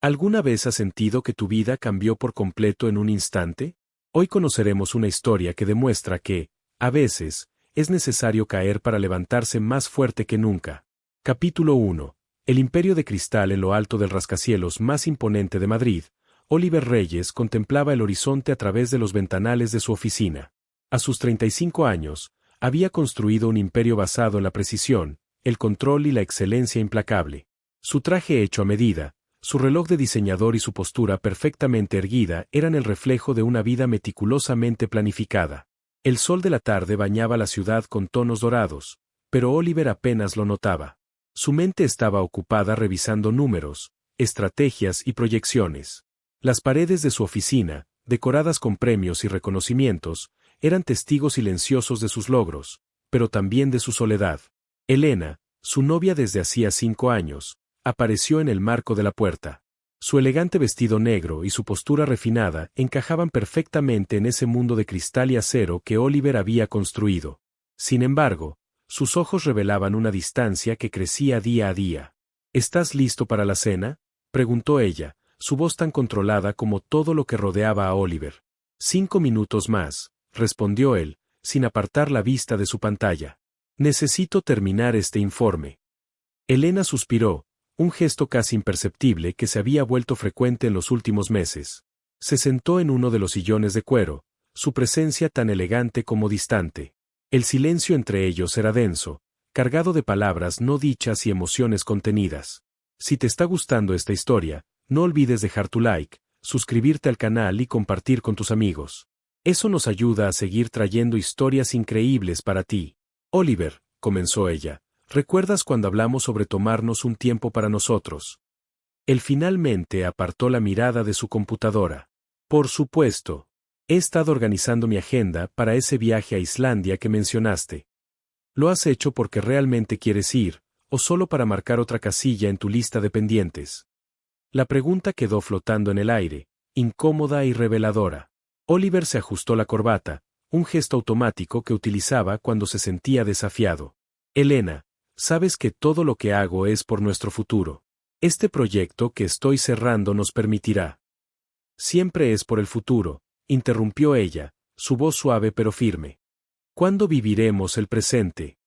¿Alguna vez has sentido que tu vida cambió por completo en un instante? Hoy conoceremos una historia que demuestra que, a veces, es necesario caer para levantarse más fuerte que nunca. Capítulo 1. El imperio de cristal en lo alto del rascacielos más imponente de Madrid. Oliver Reyes contemplaba el horizonte a través de los ventanales de su oficina. A sus 35 años, había construido un imperio basado en la precisión, el control y la excelencia implacable. Su traje hecho a medida, su reloj de diseñador y su postura perfectamente erguida eran el reflejo de una vida meticulosamente planificada. El sol de la tarde bañaba la ciudad con tonos dorados, pero Oliver apenas lo notaba. Su mente estaba ocupada revisando números, estrategias y proyecciones. Las paredes de su oficina, decoradas con premios y reconocimientos, eran testigos silenciosos de sus logros, pero también de su soledad. Elena, su novia desde hacía 5 años, apareció en el marco de la puerta. Su elegante vestido negro y su postura refinada encajaban perfectamente en ese mundo de cristal y acero que Oliver había construido. Sin embargo, sus ojos revelaban una distancia que crecía día a día. ¿Estás listo para la cena?, preguntó ella, su voz tan controlada como todo lo que rodeaba a Oliver. 5 minutos más, respondió él, sin apartar la vista de su pantalla. Necesito terminar este informe. Elena suspiró, un gesto casi imperceptible que se había vuelto frecuente en los últimos meses. Se sentó en uno de los sillones de cuero, su presencia tan elegante como distante. El silencio entre ellos era denso, cargado de palabras no dichas y emociones contenidas. Si te está gustando esta historia, no olvides dejar tu like, suscribirte al canal y compartir con tus amigos. Eso nos ayuda a seguir trayendo historias increíbles para ti. Oliver, comenzó ella, ¿recuerdas cuando hablamos sobre tomarnos un tiempo para nosotros? Él finalmente apartó la mirada de su computadora. Por supuesto. He estado organizando mi agenda para ese viaje a Islandia que mencionaste. ¿Lo has hecho porque realmente quieres ir, o solo para marcar otra casilla en tu lista de pendientes? La pregunta quedó flotando en el aire, incómoda y reveladora. Oliver se ajustó la corbata, un gesto automático que utilizaba cuando se sentía desafiado. Elena, sabes que todo lo que hago es por nuestro futuro. Este proyecto que estoy cerrando nos permitirá. Siempre es por el futuro, interrumpió ella, su voz suave pero firme. ¿Cuándo viviremos el presente?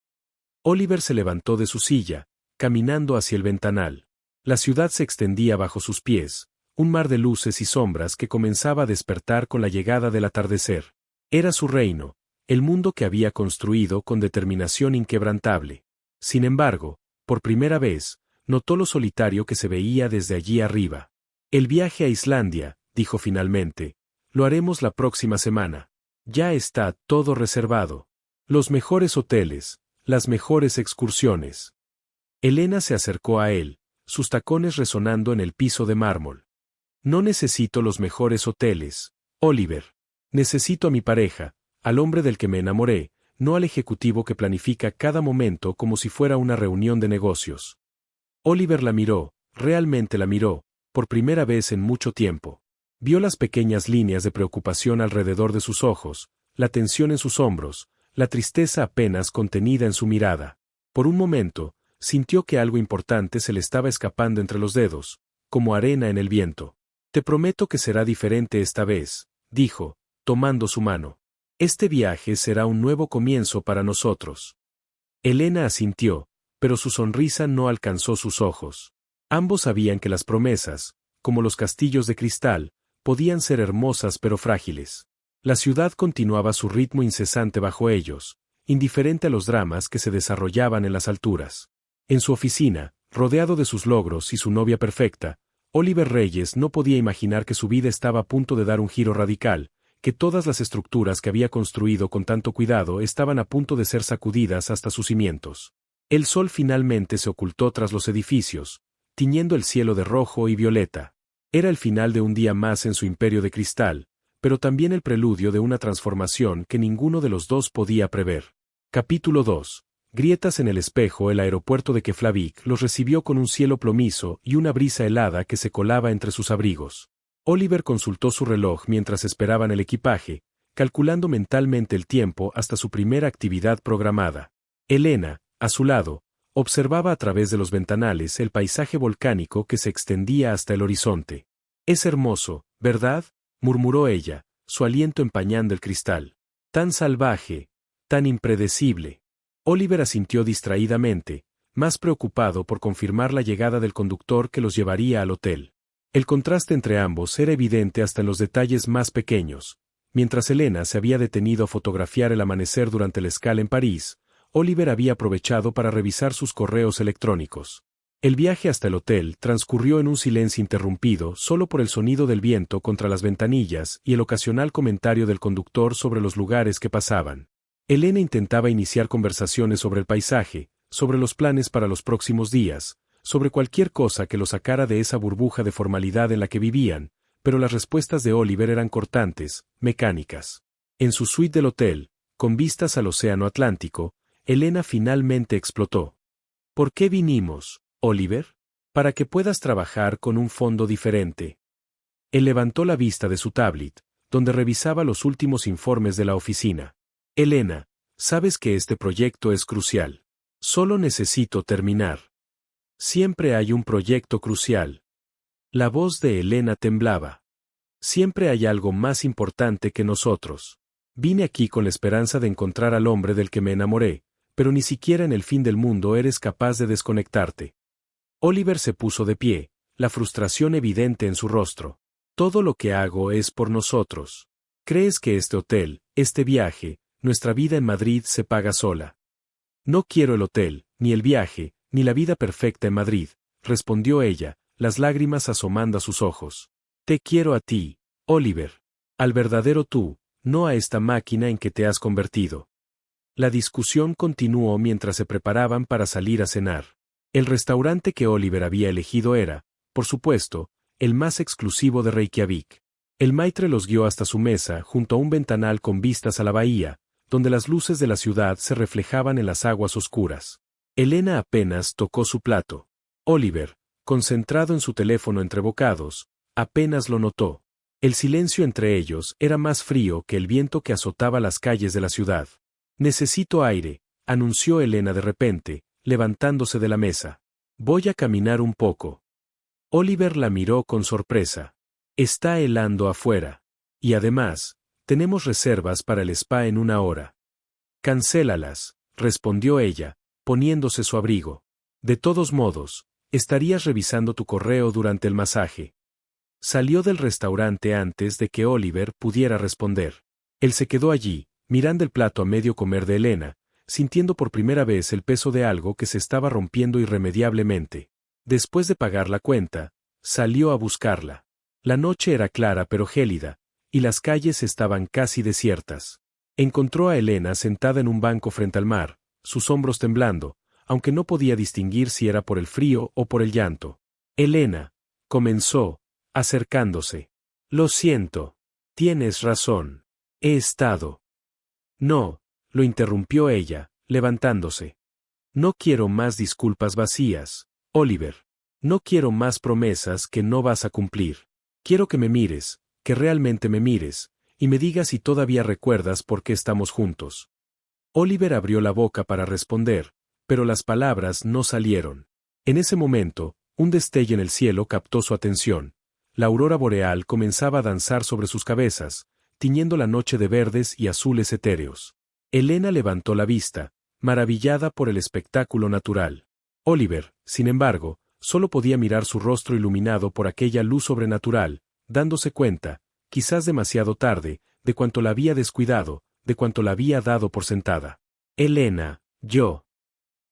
Oliver se levantó de su silla, caminando hacia el ventanal. La ciudad se extendía bajo sus pies, un mar de luces y sombras que comenzaba a despertar con la llegada del atardecer. Era su reino, el mundo que había construido con determinación inquebrantable. Sin embargo, por primera vez, notó lo solitario que se veía desde allí arriba. El viaje a Islandia, dijo finalmente, lo haremos la próxima semana. Ya está todo reservado. Los mejores hoteles, las mejores excursiones. Elena se acercó a él, sus tacones resonando en el piso de mármol. No necesito los mejores hoteles, Oliver. Necesito a mi pareja, al hombre del que me enamoré, no al ejecutivo que planifica cada momento como si fuera una reunión de negocios. Oliver la miró, realmente la miró, por primera vez en mucho tiempo. Vio las pequeñas líneas de preocupación alrededor de sus ojos, la tensión en sus hombros, la tristeza apenas contenida en su mirada. Por un momento, sintió que algo importante se le estaba escapando entre los dedos, como arena en el viento. Te prometo que será diferente esta vez, dijo, tomando su mano. Este viaje será un nuevo comienzo para nosotros. Elena asintió, pero su sonrisa no alcanzó sus ojos. Ambos sabían que las promesas, como los castillos de cristal, podían ser hermosas pero frágiles. La ciudad continuaba su ritmo incesante bajo ellos, indiferente a los dramas que se desarrollaban en las alturas. En su oficina, rodeado de sus logros y su novia perfecta, Oliver Reyes no podía imaginar que su vida estaba a punto de dar un giro radical, que todas las estructuras que había construido con tanto cuidado estaban a punto de ser sacudidas hasta sus cimientos. El sol finalmente se ocultó tras los edificios, tiñendo el cielo de rojo y violeta. Era el final de un día más en su imperio de cristal, pero también el preludio de una transformación que ninguno de los dos podía prever. Capítulo 2. Grietas en el espejo. El aeropuerto de Keflavik los recibió con un cielo plomizo y una brisa helada que se colaba entre sus abrigos. Oliver consultó su reloj mientras esperaban el equipaje, calculando mentalmente el tiempo hasta su primera actividad programada. Elena, a su lado, Observaba a través de los ventanales el paisaje volcánico que se extendía hasta el horizonte. «Es hermoso, ¿verdad?», murmuró ella, su aliento empañando el cristal. «Tan salvaje, tan impredecible». Oliver asintió distraídamente, más preocupado por confirmar la llegada del conductor que los llevaría al hotel. El contraste entre ambos era evidente hasta en los detalles más pequeños. Mientras Elena se había detenido a fotografiar el amanecer durante la escala en París, Oliver había aprovechado para revisar sus correos electrónicos. El viaje hasta el hotel transcurrió en un silencio interrumpido solo por el sonido del viento contra las ventanillas y el ocasional comentario del conductor sobre los lugares que pasaban. Elena intentaba iniciar conversaciones sobre el paisaje, sobre los planes para los próximos días, sobre cualquier cosa que lo sacara de esa burbuja de formalidad en la que vivían, pero las respuestas de Oliver eran cortantes, mecánicas. En su suite del hotel, con vistas al océano Atlántico, Elena finalmente explotó. «¿Por qué vinimos, Oliver? Para que puedas trabajar con un fondo diferente». Él levantó la vista de su tablet, donde revisaba los últimos informes de la oficina. «Elena, sabes que este proyecto es crucial. Solo necesito terminar». «Siempre hay un proyecto crucial». La voz de Elena temblaba. «Siempre hay algo más importante que nosotros. Vine aquí con la esperanza de encontrar al hombre del que me enamoré, pero ni siquiera en el fin del mundo eres capaz de desconectarte». Oliver se puso de pie, la frustración evidente en su rostro. «Todo lo que hago es por nosotros. ¿Crees que este hotel, este viaje, nuestra vida en Madrid se paga sola?» «No quiero el hotel, ni el viaje, ni la vida perfecta en Madrid», respondió ella, las lágrimas asomando a sus ojos. «Te quiero a ti, Oliver. Al verdadero tú, no a esta máquina en que te has convertido». La discusión continuó mientras se preparaban para salir a cenar. El restaurante que Oliver había elegido era, por supuesto, el más exclusivo de Reykjavik. El maitre los guió hasta su mesa junto a un ventanal con vistas a la bahía, donde las luces de la ciudad se reflejaban en las aguas oscuras. Elena apenas tocó su plato. Oliver, concentrado en su teléfono entre bocados, apenas lo notó. El silencio entre ellos era más frío que el viento que azotaba las calles de la ciudad. «Necesito aire», anunció Elena de repente, levantándose de la mesa. «Voy a caminar un poco». Oliver la miró con sorpresa. «Está helando afuera. Y además, tenemos reservas para el spa en 1 hora». «Cancélalas», respondió ella, poniéndose su abrigo. «De todos modos, estarías revisando tu correo durante el masaje». Salió del restaurante antes de que Oliver pudiera responder. Él se quedó allí, mirando el plato a medio comer de Elena, sintiendo por primera vez el peso de algo que se estaba rompiendo irremediablemente. Después de pagar la cuenta, salió a buscarla. La noche era clara pero gélida, y las calles estaban casi desiertas. Encontró a Elena sentada en un banco frente al mar, sus hombros temblando, aunque no podía distinguir si era por el frío o por el llanto. «Elena», comenzó, acercándose. «Lo siento. Tienes razón. He estado». «No», lo interrumpió ella, levantándose. «No quiero más disculpas vacías, Oliver. No quiero más promesas que no vas a cumplir. Quiero que me mires, que realmente me mires, y me digas si todavía recuerdas por qué estamos juntos». Oliver abrió la boca para responder, pero las palabras no salieron. En ese momento, un destello en el cielo captó su atención. La aurora boreal comenzaba a danzar sobre sus cabezas, tiñendo la noche de verdes y azules etéreos. Elena levantó la vista, maravillada por el espectáculo natural. Oliver, sin embargo, solo podía mirar su rostro iluminado por aquella luz sobrenatural, dándose cuenta, quizás demasiado tarde, de cuánto la había descuidado, de cuánto la había dado por sentada. «Elena, yo».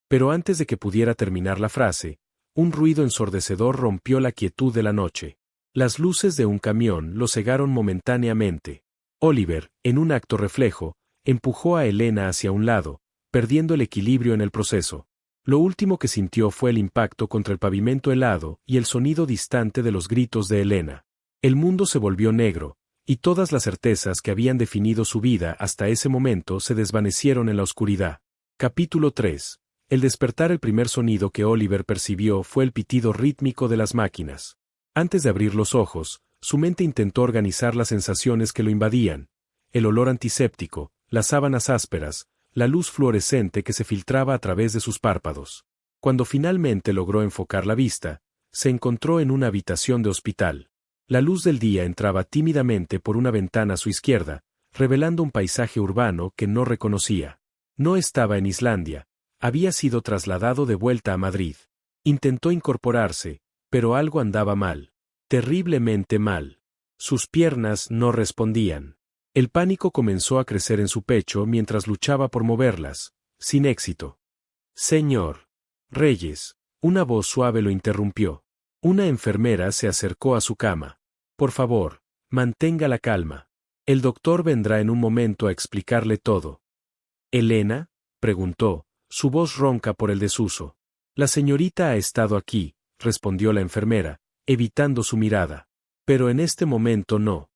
Pero antes de que pudiera terminar la frase, un ruido ensordecedor rompió la quietud de la noche. Las luces de un camión lo cegaron momentáneamente. Oliver, en un acto reflejo, empujó a Elena hacia un lado, perdiendo el equilibrio en el proceso. Lo último que sintió fue el impacto contra el pavimento helado y el sonido distante de los gritos de Elena. El mundo se volvió negro, y todas las certezas que habían definido su vida hasta ese momento se desvanecieron en la oscuridad. Capítulo 3. El despertar. El primer sonido que Oliver percibió fue el pitido rítmico de las máquinas. Antes de abrir los ojos, su mente intentó organizar las sensaciones que lo invadían: el olor antiséptico, las sábanas ásperas, la luz fluorescente que se filtraba a través de sus párpados. Cuando finalmente logró enfocar la vista, se encontró en una habitación de hospital. La luz del día entraba tímidamente por una ventana a su izquierda, revelando un paisaje urbano que no reconocía. No estaba en Islandia, había sido trasladado de vuelta a Madrid. Intentó incorporarse, pero algo andaba mal. Terriblemente mal. Sus piernas no respondían. El pánico comenzó a crecer en su pecho mientras luchaba por moverlas, sin éxito. Señor Reyes, una voz suave lo interrumpió. Una enfermera se acercó a su cama. Por favor, mantenga la calma. El doctor vendrá en un momento a explicarle todo. ¿Elena?, preguntó, su voz ronca por el desuso. La señorita ha estado aquí, respondió la enfermera, evitando su mirada. Pero en este momento no.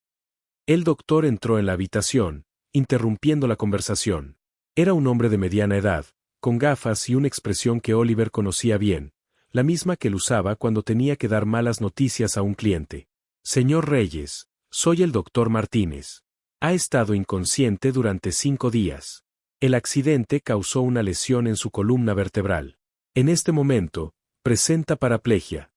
El doctor entró en la habitación, interrumpiendo la conversación. Era un hombre de mediana edad, con gafas y una expresión que Oliver conocía bien, la misma que él usaba cuando tenía que dar malas noticias a un cliente. Señor Reyes, soy el doctor Martínez. Ha estado inconsciente durante 5 días. El accidente causó una lesión en su columna vertebral. En este momento, presenta paraplegia.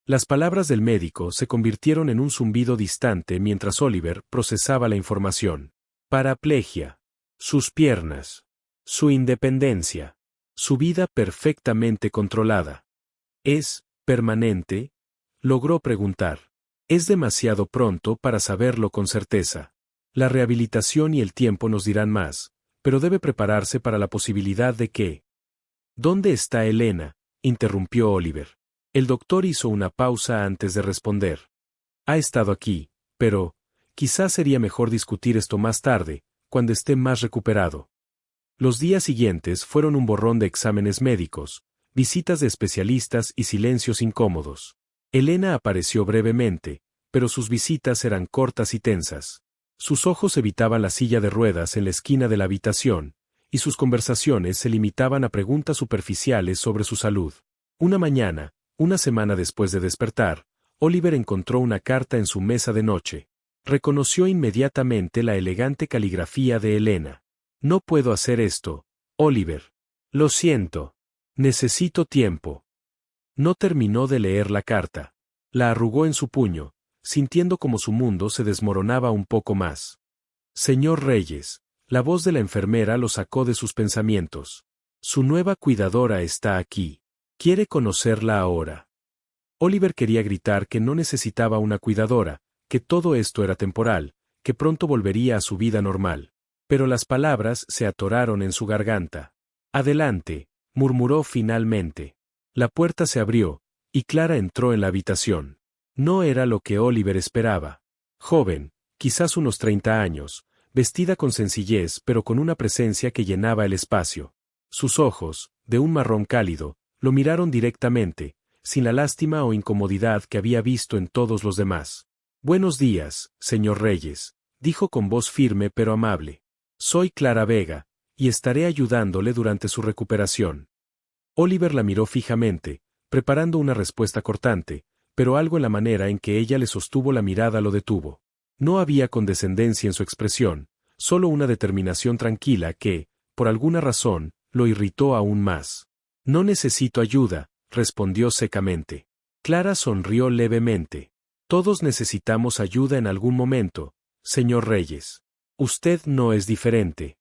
Las palabras del médico se convirtieron en un zumbido distante mientras Oliver procesaba la información. Paraplegia. Sus piernas. Su independencia. Su vida perfectamente controlada. ¿Es permanente?, logró preguntar. Es demasiado pronto para saberlo con certeza. La rehabilitación y el tiempo nos dirán más, pero debe prepararse para la posibilidad de que... ¿Dónde está Elena?, interrumpió Oliver. El doctor hizo una pausa antes de responder. Ha estado aquí, pero quizás sería mejor discutir esto más tarde, cuando esté más recuperado. Los días siguientes fueron un borrón de exámenes médicos, visitas de especialistas y silencios incómodos. Elena apareció brevemente, pero sus visitas eran cortas y tensas. Sus ojos evitaban la silla de ruedas en la esquina de la habitación, y sus conversaciones se limitaban a preguntas superficiales sobre su salud. Una mañana, una semana después de despertar, Oliver encontró una carta en su mesa de noche. Reconoció inmediatamente la elegante caligrafía de Elena. No puedo hacer esto, Oliver. Lo siento. Necesito tiempo. No terminó de leer la carta. La arrugó en su puño, sintiendo como su mundo se desmoronaba un poco más. Señor Reyes, la voz de la enfermera lo sacó de sus pensamientos. Su nueva cuidadora está aquí. ¿Quiere conocerla ahora? Oliver quería gritar que no necesitaba una cuidadora, que todo esto era temporal, que pronto volvería a su vida normal. Pero las palabras se atoraron en su garganta. Adelante, murmuró finalmente. La puerta se abrió, y Clara entró en la habitación. No era lo que Oliver esperaba. Joven, quizás unos 30 años, vestida con sencillez pero con una presencia que llenaba el espacio. Sus ojos, de un marrón cálido, lo miraron directamente, sin la lástima o incomodidad que había visto en todos los demás. Buenos días, señor Reyes, dijo con voz firme pero amable. Soy Clara Vega, y estaré ayudándole durante su recuperación. Oliver la miró fijamente, preparando una respuesta cortante, pero algo en la manera en que ella le sostuvo la mirada lo detuvo. No había condescendencia en su expresión, solo una determinación tranquila que, por alguna razón, lo irritó aún más. No necesito ayuda, respondió secamente. Clara sonrió levemente. Todos necesitamos ayuda en algún momento, señor Reyes. Usted no es diferente.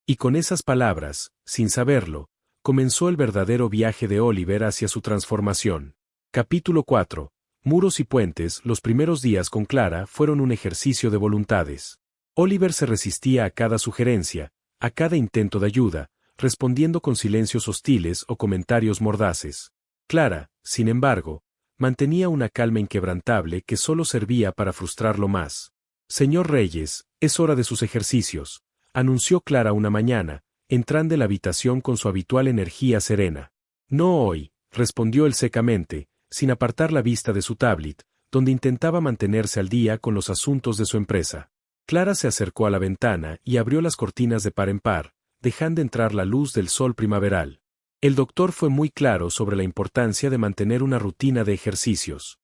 Y con esas palabras, sin saberlo, comenzó el verdadero viaje de Oliver hacia su transformación. Capítulo 4. Muros y puentes. Los primeros días con Clara fueron un ejercicio de voluntades. Oliver se resistía a cada sugerencia, a cada intento de ayuda, respondiendo con silencios hostiles o comentarios mordaces. Clara, sin embargo, mantenía una calma inquebrantable que solo servía para frustrarlo más. Señor Reyes, es hora de sus ejercicios, anunció Clara una mañana, entrando en la habitación con su habitual energía serena. No hoy, respondió él secamente, sin apartar la vista de su tablet, donde intentaba mantenerse al día con los asuntos de su empresa. Clara se acercó a la ventana y abrió las cortinas de par en par, dejando entrar la luz del sol primaveral. El doctor fue muy claro sobre la importancia de mantener una rutina de ejercicios.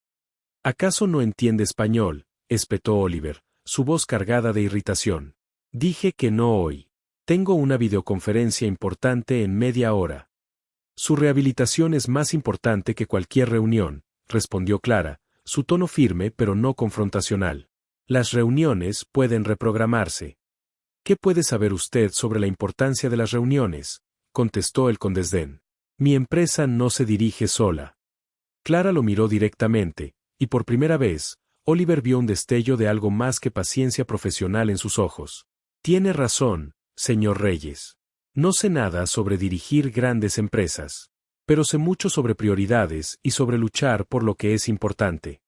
¿Acaso no entiende español?, espetó Oliver, su voz cargada de irritación. Dije que no hoy. Tengo una videoconferencia importante en media hora. Su rehabilitación es más importante que cualquier reunión, respondió Clara, su tono firme pero no confrontacional. Las reuniones pueden reprogramarse. ¿Qué puede saber usted sobre la importancia de las reuniones?, contestó él con desdén. Mi empresa no se dirige sola. Clara lo miró directamente, y por primera vez, Oliver vio un destello de algo más que paciencia profesional en sus ojos. Tiene razón, señor Reyes. No sé nada sobre dirigir grandes empresas, pero sé mucho sobre prioridades y sobre luchar por lo que es importante.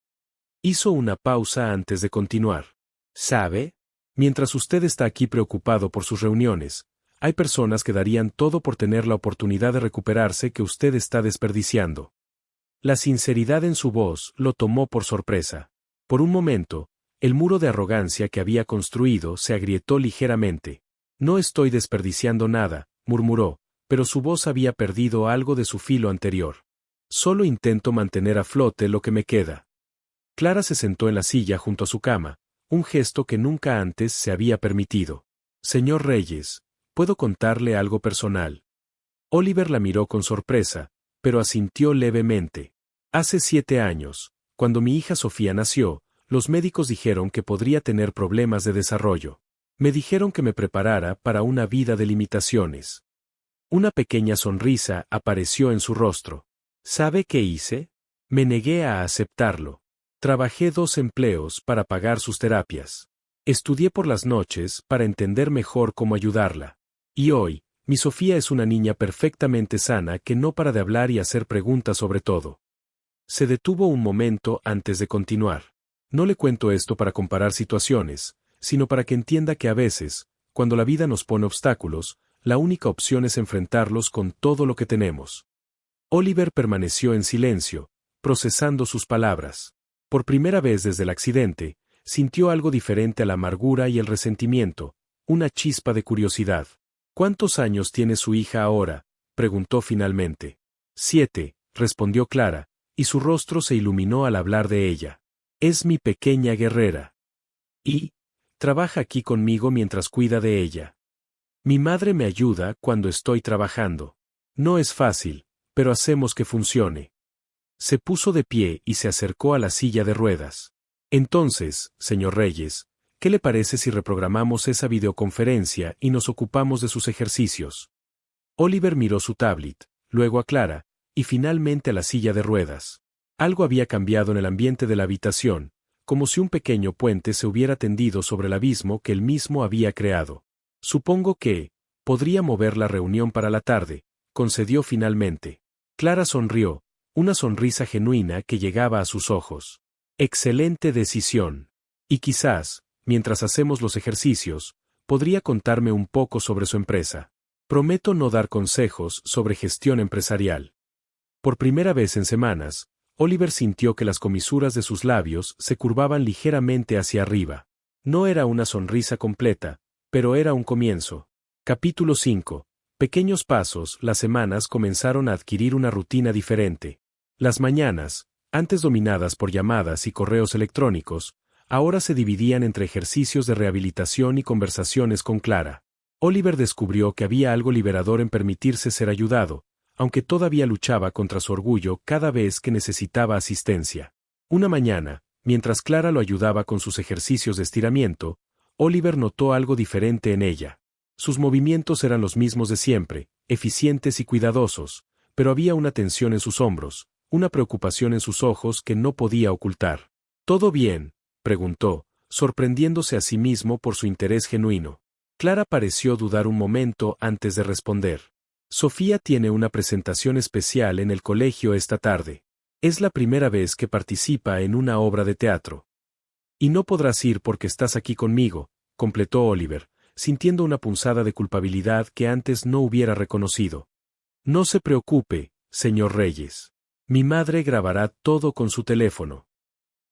Hizo una pausa antes de continuar. ¿Sabe? Mientras usted está aquí preocupado por sus reuniones, hay personas que darían todo por tener la oportunidad de recuperarse que usted está desperdiciando. La sinceridad en su voz lo tomó por sorpresa. Por un momento, el muro de arrogancia que había construido se agrietó ligeramente. No estoy desperdiciando nada, murmuró, pero su voz había perdido algo de su filo anterior. Solo intento mantener a flote lo que me queda. Clara se sentó en la silla junto a su cama, un gesto que nunca antes se había permitido. Señor Reyes, ¿puedo contarle algo personal? Oliver la miró con sorpresa, pero asintió levemente. Hace 7 años, cuando mi hija Sofía nació, los médicos dijeron que podría tener problemas de desarrollo. Me dijeron que me preparara para una vida de limitaciones. Una pequeña sonrisa apareció en su rostro. ¿Sabe qué hice? Me negué a aceptarlo. Trabajé 2 empleos para pagar sus terapias. Estudié por las noches para entender mejor cómo ayudarla. Y hoy, mi Sofía es una niña perfectamente sana que no para de hablar y hacer preguntas sobre todo. Se detuvo un momento antes de continuar. No le cuento esto para comparar situaciones, sino para que entienda que a veces, cuando la vida nos pone obstáculos, la única opción es enfrentarlos con todo lo que tenemos. Oliver permaneció en silencio, procesando sus palabras. Por primera vez desde el accidente, sintió algo diferente a la amargura y el resentimiento, una chispa de curiosidad. ¿Cuántos años tiene su hija ahora?, preguntó finalmente. 7, respondió Clara, y su rostro se iluminó al hablar de ella. Es mi pequeña guerrera. Y trabaja aquí conmigo mientras cuida de ella. Mi madre me ayuda cuando estoy trabajando. No es fácil, pero hacemos que funcione. Se puso de pie y se acercó a la silla de ruedas. Entonces, señor Reyes, ¿qué le parece si reprogramamos esa videoconferencia y nos ocupamos de sus ejercicios? Oliver miró su tablet, luego a Clara, y finalmente a la silla de ruedas. Algo había cambiado en el ambiente de la habitación, como si un pequeño puente se hubiera tendido sobre el abismo que él mismo había creado. Supongo que podría mover la reunión para la tarde, concedió finalmente. Clara sonrió, una sonrisa genuina que llegaba a sus ojos. Excelente decisión. Y quizás, mientras hacemos los ejercicios, podría contarme un poco sobre su empresa. Prometo no dar consejos sobre gestión empresarial. Por primera vez en semanas, Oliver sintió que las comisuras de sus labios se curvaban ligeramente hacia arriba. No era una sonrisa completa, pero era un comienzo. Capítulo 5. Pequeños pasos. Las semanas comenzaron a adquirir una rutina diferente. Las mañanas, antes dominadas por llamadas y correos electrónicos, ahora se dividían entre ejercicios de rehabilitación y conversaciones con Clara. Oliver descubrió que había algo liberador en permitirse ser ayudado, aunque todavía luchaba contra su orgullo cada vez que necesitaba asistencia. Una mañana, mientras Clara lo ayudaba con sus ejercicios de estiramiento, Oliver notó algo diferente en ella. Sus movimientos eran los mismos de siempre, eficientes y cuidadosos, pero había una tensión en sus hombros, una preocupación en sus ojos que no podía ocultar. ¿Todo bien?, preguntó, sorprendiéndose a sí mismo por su interés genuino. Clara pareció dudar un momento antes de responder. Sofía tiene una presentación especial en el colegio esta tarde. Es la primera vez que participa en una obra de teatro. Y no podrás ir porque estás aquí conmigo, completó Oliver, sintiendo una punzada de culpabilidad que antes no hubiera reconocido. No se preocupe, señor Reyes. Mi madre grabará todo con su teléfono.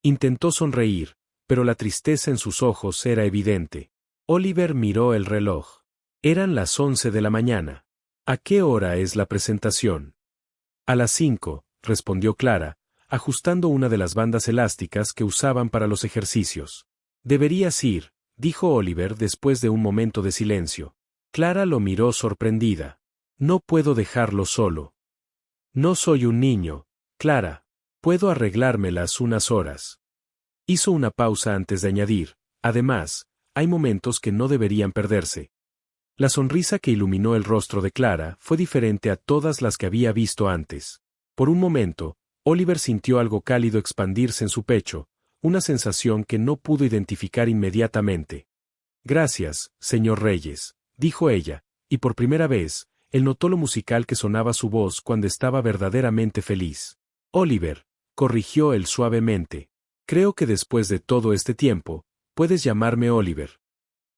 Intentó sonreír, pero la tristeza en sus ojos era evidente. Oliver miró el reloj. Eran las 11 de la mañana. ¿A qué hora es la presentación? A las 5, respondió Clara, ajustando una de las bandas elásticas que usaban para los ejercicios. Deberías ir, dijo Oliver después de un momento de silencio. Clara lo miró sorprendida. No puedo dejarlo solo. No soy un niño, Clara. Puedo arreglármelas unas horas. Hizo una pausa antes de añadir, además, hay momentos que no deberían perderse. La sonrisa que iluminó el rostro de Clara fue diferente a todas las que había visto antes. Por un momento, Oliver sintió algo cálido expandirse en su pecho, una sensación que no pudo identificar inmediatamente. Gracias, señor Reyes, dijo ella, y por primera vez, él notó lo musical que sonaba su voz cuando estaba verdaderamente feliz. Oliver, corrigió él suavemente. Creo que después de todo este tiempo, puedes llamarme Oliver.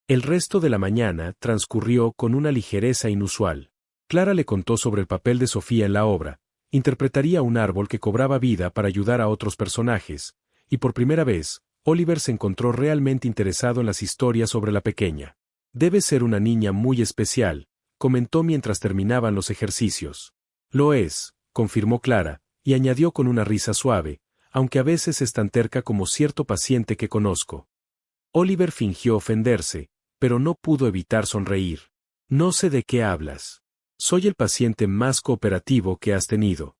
El resto de la mañana transcurrió con una ligereza inusual. Clara le contó sobre el papel de Sofía en la obra. Interpretaría un árbol que cobraba vida para ayudar a otros personajes, y por primera vez, Oliver se encontró realmente interesado en las historias sobre la pequeña. Debe ser una niña muy especial, comentó mientras terminaban los ejercicios. Lo es, confirmó Clara, y añadió con una risa suave, aunque a veces es tan terca como cierto paciente que conozco. Oliver fingió ofenderse, pero no pudo evitar sonreír. No sé de qué hablas. Soy el paciente más cooperativo que has tenido.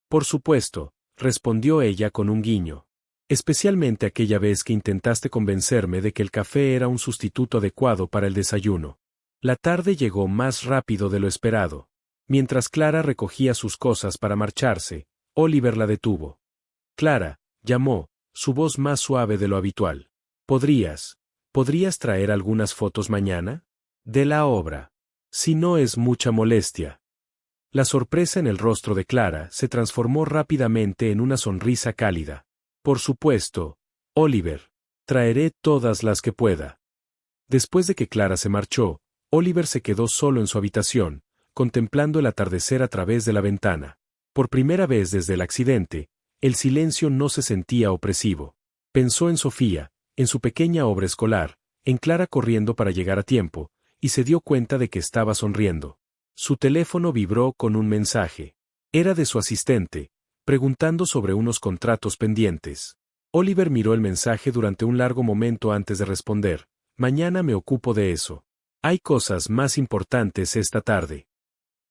Por supuesto, respondió ella con un guiño. Especialmente aquella vez que intentaste convencerme de que el café era un sustituto adecuado para el desayuno. La tarde llegó más rápido de lo esperado. Mientras Clara recogía sus cosas para marcharse, Oliver la detuvo. Clara, llamó, su voz más suave de lo habitual. ¿Podrías traer algunas fotos mañana? De la obra. Si no es mucha molestia. La sorpresa en el rostro de Clara se transformó rápidamente en una sonrisa cálida. Por supuesto, Oliver. Traeré todas las que pueda. Después de que Clara se marchó, Oliver se quedó solo en su habitación, contemplando el atardecer a través de la ventana. Por primera vez desde el accidente, el silencio no se sentía opresivo. Pensó en Sofía, en su pequeña obra escolar, en Clara corriendo para llegar a tiempo, y se dio cuenta de que estaba sonriendo. Su teléfono vibró con un mensaje. Era de su asistente, preguntando sobre unos contratos pendientes. Oliver miró el mensaje durante un largo momento antes de responder. Mañana me ocupo de eso. Hay cosas más importantes esta tarde.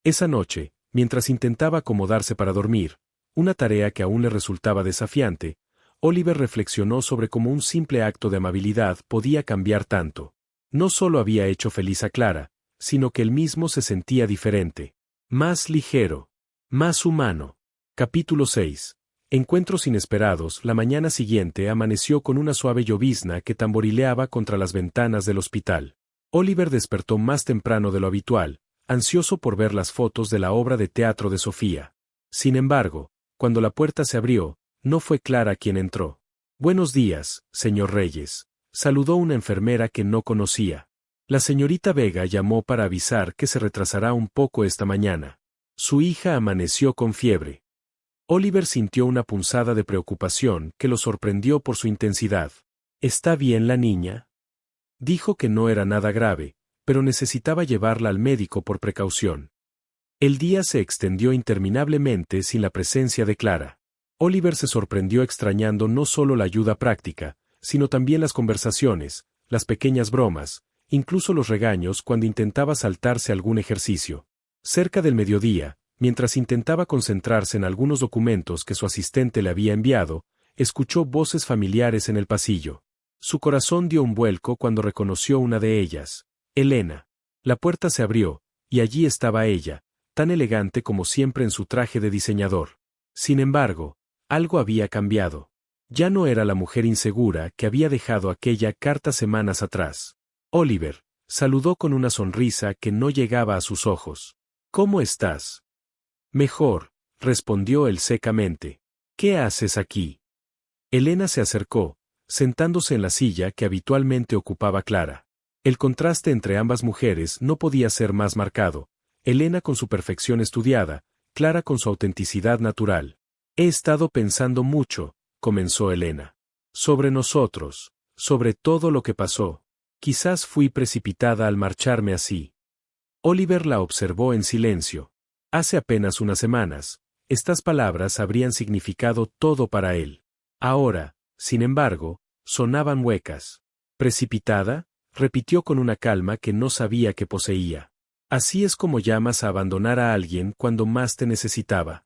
Esa noche, mientras intentaba acomodarse para dormir, una tarea que aún le resultaba desafiante, Oliver reflexionó sobre cómo un simple acto de amabilidad podía cambiar tanto. No solo había hecho feliz a Clara, sino que él mismo se sentía diferente. Más ligero. Más humano. Capítulo 6. Encuentros inesperados. La mañana siguiente amaneció con una suave llovizna que tamborileaba contra las ventanas del hospital. Oliver despertó más temprano de lo habitual, ansioso por ver las fotos de la obra de teatro de Sofía. Sin embargo, cuando la puerta se abrió, no fue Clara quien entró. Buenos días, señor Reyes, saludó una enfermera que no conocía. La señorita Vega llamó para avisar que se retrasará un poco esta mañana. Su hija amaneció con fiebre. Oliver sintió una punzada de preocupación que lo sorprendió por su intensidad. ¿Está bien la niña? Dijo que no era nada grave, pero necesitaba llevarla al médico por precaución. El día se extendió interminablemente sin la presencia de Clara. Oliver se sorprendió extrañando no solo la ayuda práctica, sino también las conversaciones, las pequeñas bromas, incluso los regaños cuando intentaba saltarse algún ejercicio. Cerca del mediodía, mientras intentaba concentrarse en algunos documentos que su asistente le había enviado, escuchó voces familiares en el pasillo. Su corazón dio un vuelco cuando reconoció una de ellas, Elena. La puerta se abrió, y allí estaba ella, tan elegante como siempre en su traje de diseñador. Sin embargo, algo había cambiado. Ya no era la mujer insegura que había dejado aquella carta semanas atrás. Oliver, saludó con una sonrisa que no llegaba a sus ojos. ¿Cómo estás? Mejor, respondió él secamente. ¿Qué haces aquí? Elena se acercó, sentándose en la silla que habitualmente ocupaba Clara. El contraste entre ambas mujeres no podía ser más marcado. Elena con su perfección estudiada, Clara con su autenticidad natural. He estado pensando mucho, comenzó Elena. Sobre nosotros, sobre todo lo que pasó. Quizás fui precipitada al marcharme así. Oliver la observó en silencio. Hace apenas unas semanas, estas palabras habrían significado todo para él. Ahora, sin embargo, sonaban huecas. ¿Precipitada? Repitió con una calma que no sabía que poseía. Así es como llamas a abandonar a alguien cuando más te necesitaba.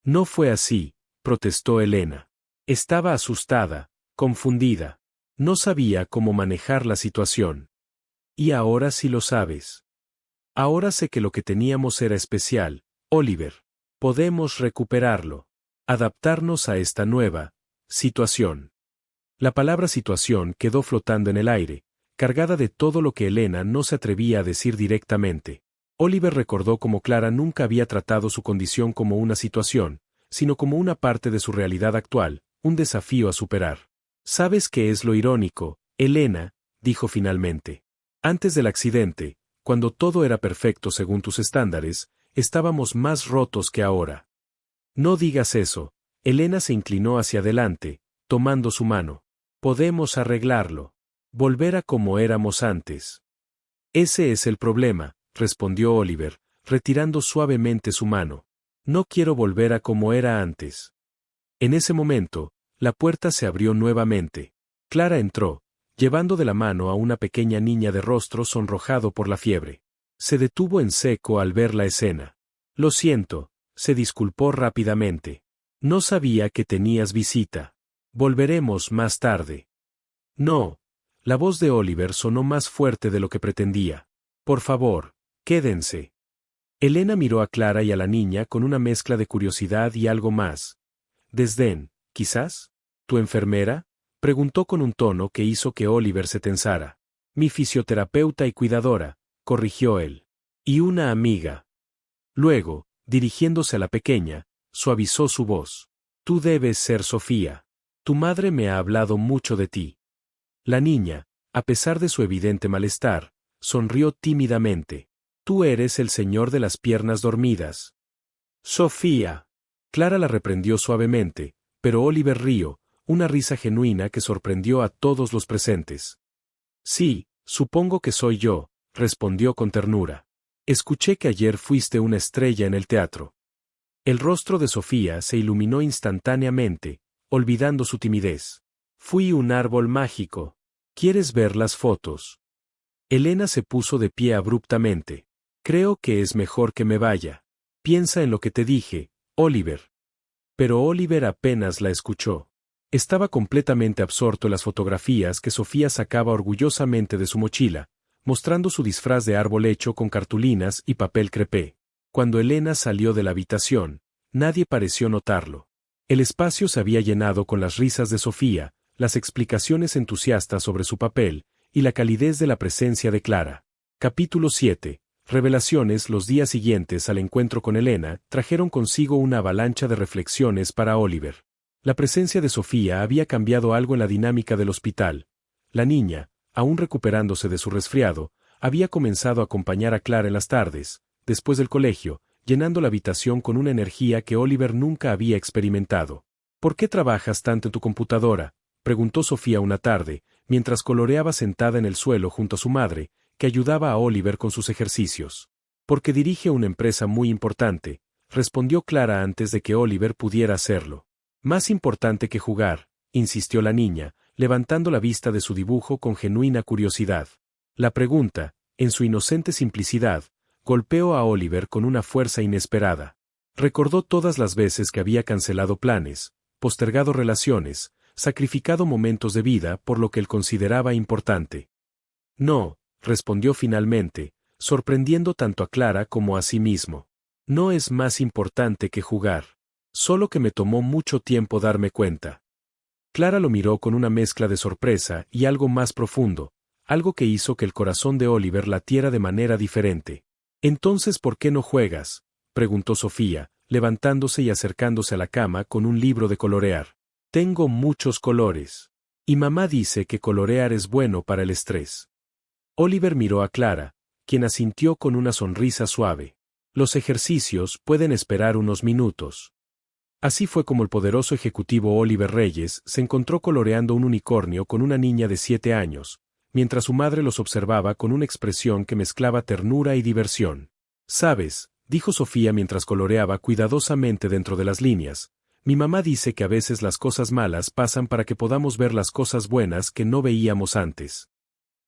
No fue así, protestó Elena. Estaba asustada, confundida. No sabía cómo manejar la situación. Y ahora sí lo sabes. Ahora sé que lo que teníamos era especial, Oliver. Podemos recuperarlo. Adaptarnos a esta nueva situación. La palabra situación quedó flotando en el aire, cargada de todo lo que Elena no se atrevía a decir directamente. Oliver recordó cómo Clara nunca había tratado su condición como una situación, sino como una parte de su realidad actual, un desafío a superar. ¿Sabes qué es lo irónico, Elena?, dijo finalmente. Antes del accidente, cuando todo era perfecto según tus estándares, estábamos más rotos que ahora. No digas eso. Elena se inclinó hacia adelante, tomando su mano. Podemos arreglarlo. Volver a como éramos antes. Ese es el problema, respondió Oliver, retirando suavemente su mano. No quiero volver a como era antes. En ese momento, la puerta se abrió nuevamente. Clara entró, llevando de la mano a una pequeña niña de rostro sonrojado por la fiebre. Se detuvo en seco al ver la escena. Lo siento, se disculpó rápidamente. No sabía que tenías visita. Volveremos más tarde. No. La voz de Oliver sonó más fuerte de lo que pretendía. Por favor, quédense. Elena miró a Clara y a la niña con una mezcla de curiosidad y algo más. Desdén, quizás. ¿Tu enfermera?, preguntó con un tono que hizo que Oliver se tensara. Mi fisioterapeuta y cuidadora, corrigió él. Y una amiga. Luego, dirigiéndose a la pequeña, suavizó su voz. Tú debes ser Sofía. Tu madre me ha hablado mucho de ti. La niña, a pesar de su evidente malestar, sonrió tímidamente. Tú eres el señor de las piernas dormidas. Sofía. Clara la reprendió suavemente, pero Oliver rió, una risa genuina que sorprendió a todos los presentes. Sí, supongo que soy yo, respondió con ternura. Escuché que ayer fuiste una estrella en el teatro. El rostro de Sofía se iluminó instantáneamente, olvidando su timidez. Fui un árbol mágico. ¿Quieres ver las fotos? Elena se puso de pie abruptamente. Creo que es mejor que me vaya. Piensa en lo que te dije, Oliver. Pero Oliver apenas la escuchó. Estaba completamente absorto en las fotografías que Sofía sacaba orgullosamente de su mochila, mostrando su disfraz de árbol hecho con cartulinas y papel crepé. Cuando Elena salió de la habitación, nadie pareció notarlo. El espacio se había llenado con las risas de Sofía, las explicaciones entusiastas sobre su papel, y la calidez de la presencia de Clara. Capítulo 7. Revelaciones. Los días siguientes al encuentro con Elena trajeron consigo una avalancha de reflexiones para Oliver. La presencia de Sofía había cambiado algo en la dinámica del hospital. La niña, aún recuperándose de su resfriado, había comenzado a acompañar a Clara en las tardes, después del colegio, llenando la habitación con una energía que Oliver nunca había experimentado. ¿Por qué trabajas tanto en tu computadora?, preguntó Sofía una tarde, mientras coloreaba sentada en el suelo junto a su madre, que ayudaba a Oliver con sus ejercicios. Porque dirige una empresa muy importante, respondió Clara antes de que Oliver pudiera hacerlo. Más importante que jugar, insistió la niña, levantando la vista de su dibujo con genuina curiosidad. La pregunta, en su inocente simplicidad, golpeó a Oliver con una fuerza inesperada. Recordó todas las veces que había cancelado planes, postergado relaciones, sacrificado momentos de vida por lo que él consideraba importante. No, respondió finalmente, sorprendiendo tanto a Clara como a sí mismo. No es más importante que jugar. Solo que me tomó mucho tiempo darme cuenta. Clara lo miró con una mezcla de sorpresa y algo más profundo, algo que hizo que el corazón de Oliver latiera de manera diferente. Entonces, ¿por qué no juegas?, preguntó Sofía, levantándose y acercándose a la cama con un libro de colorear. Tengo muchos colores. Y mamá dice que colorear es bueno para el estrés. Oliver miró a Clara, quien asintió con una sonrisa suave. Los ejercicios pueden esperar unos minutos. Así fue como el poderoso ejecutivo Oliver Reyes se encontró coloreando un unicornio con una niña de 7 años, mientras su madre los observaba con una expresión que mezclaba ternura y diversión. «¿Sabes?», dijo Sofía mientras coloreaba cuidadosamente dentro de las líneas, «mi mamá dice que a veces las cosas malas pasan para que podamos ver las cosas buenas que no veíamos antes».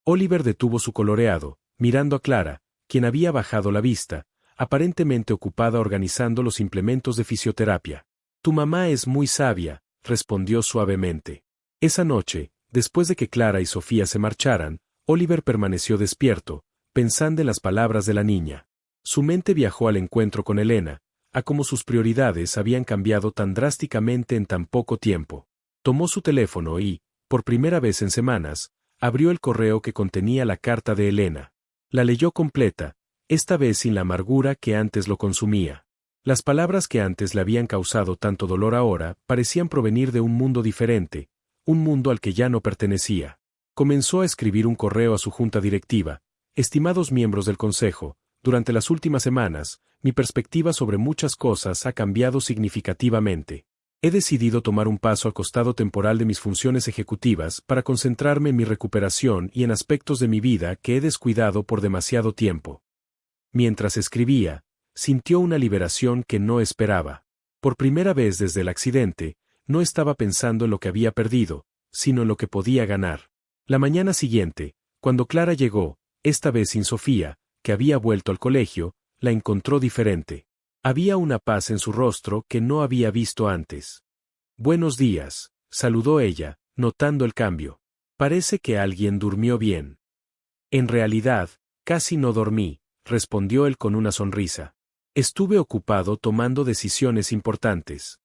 Oliver detuvo su coloreado, mirando a Clara, quien había bajado la vista, aparentemente ocupada organizando los implementos de fisioterapia. Tu mamá es muy sabia, respondió suavemente. Esa noche, después de que Clara y Sofía se marcharan, Oliver permaneció despierto, pensando en las palabras de la niña. Su mente viajó al encuentro con Elena, a cómo sus prioridades habían cambiado tan drásticamente en tan poco tiempo. Tomó su teléfono y, por primera vez en semanas, abrió el correo que contenía la carta de Elena. La leyó completa, esta vez sin la amargura que antes lo consumía. Las palabras que antes le habían causado tanto dolor ahora parecían provenir de un mundo diferente, un mundo al que ya no pertenecía. Comenzó a escribir un correo a su junta directiva. Estimados miembros del Consejo, durante las últimas semanas, mi perspectiva sobre muchas cosas ha cambiado significativamente. He decidido tomar un paso al costado temporal de mis funciones ejecutivas para concentrarme en mi recuperación y en aspectos de mi vida que he descuidado por demasiado tiempo. Mientras escribía, sintió una liberación que no esperaba. Por primera vez desde el accidente, no estaba pensando en lo que había perdido, sino en lo que podía ganar. La mañana siguiente, cuando Clara llegó, esta vez sin Sofía, que había vuelto al colegio, la encontró diferente. Había una paz en su rostro que no había visto antes. Buenos días, saludó ella, notando el cambio. Parece que alguien durmió bien. En realidad, casi no dormí, respondió él con una sonrisa. Estuve ocupado tomando decisiones importantes.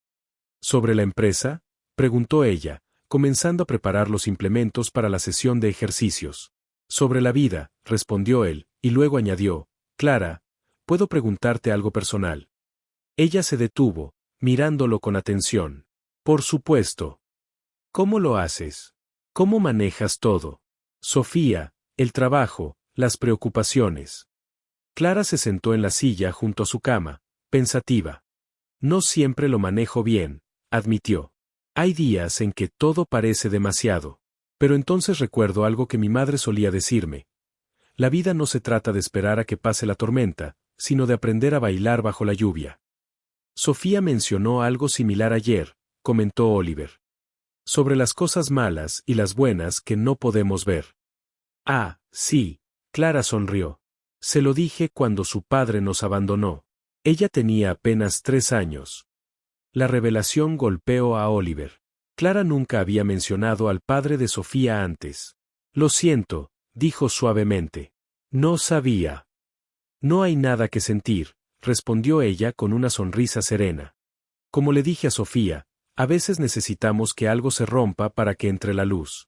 ¿Sobre la empresa?, preguntó ella, comenzando a preparar los implementos para la sesión de ejercicios. Sobre la vida, respondió él, y luego añadió, Clara, ¿puedo preguntarte algo personal? Ella se detuvo, mirándolo con atención. Por supuesto. ¿Cómo lo haces? ¿Cómo manejas todo? Sofía, el trabajo, las preocupaciones. Clara se sentó en la silla junto a su cama, pensativa. No siempre lo manejo bien, admitió. Hay días en que todo parece demasiado. Pero entonces recuerdo algo que mi madre solía decirme. La vida no se trata de esperar a que pase la tormenta, sino de aprender a bailar bajo la lluvia. Sofía mencionó algo similar ayer, comentó Oliver. Sobre las cosas malas y las buenas que no podemos ver. Ah, sí, Clara sonrió. Se lo dije cuando su padre nos abandonó. Ella tenía apenas 3 años. La revelación golpeó a Oliver. Clara nunca había mencionado al padre de Sofía antes. Lo siento, dijo suavemente. No sabía. No hay nada que sentir, respondió ella con una sonrisa serena. Como le dije a Sofía, a veces necesitamos que algo se rompa para que entre la luz.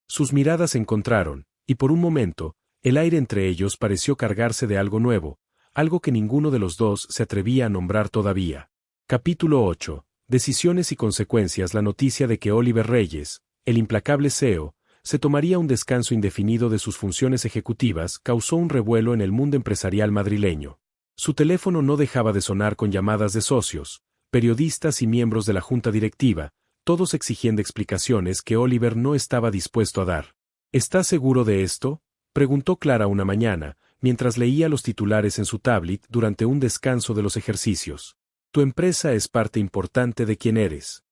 Sus miradas se encontraron, y por un momento, el aire entre ellos pareció cargarse de algo nuevo, algo que ninguno de los dos se atrevía a nombrar todavía. Capítulo 8. Decisiones y consecuencias. La noticia de que Oliver Reyes, el implacable CEO, se tomaría un descanso indefinido de sus funciones ejecutivas causó un revuelo en el mundo empresarial madrileño. Su teléfono no dejaba de sonar con llamadas de socios, periodistas y miembros de la junta directiva, todos exigiendo explicaciones que Oliver no estaba dispuesto a dar. ¿Estás seguro de esto?, preguntó Clara una mañana, mientras leía los titulares en su tablet durante un descanso de los ejercicios. Tu empresa es parte importante de quién eres.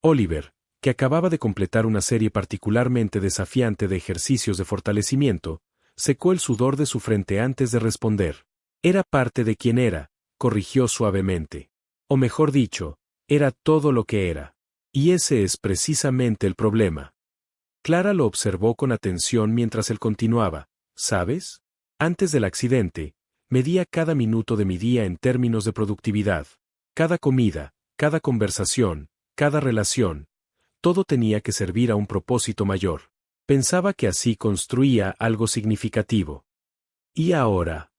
Oliver, que acababa de completar una serie particularmente desafiante de ejercicios de fortalecimiento, secó el sudor de su frente antes de responder. Era parte de quién era, corrigió suavemente. O mejor dicho, era todo lo que era. Y ese es precisamente el problema. Clara lo observó con atención mientras él continuaba. ¿Sabes? Antes del accidente, medía cada minuto de mi día en términos de productividad. Cada comida, cada conversación, cada relación, todo tenía que servir a un propósito mayor. Pensaba que así construía algo significativo. ¿Y ahora?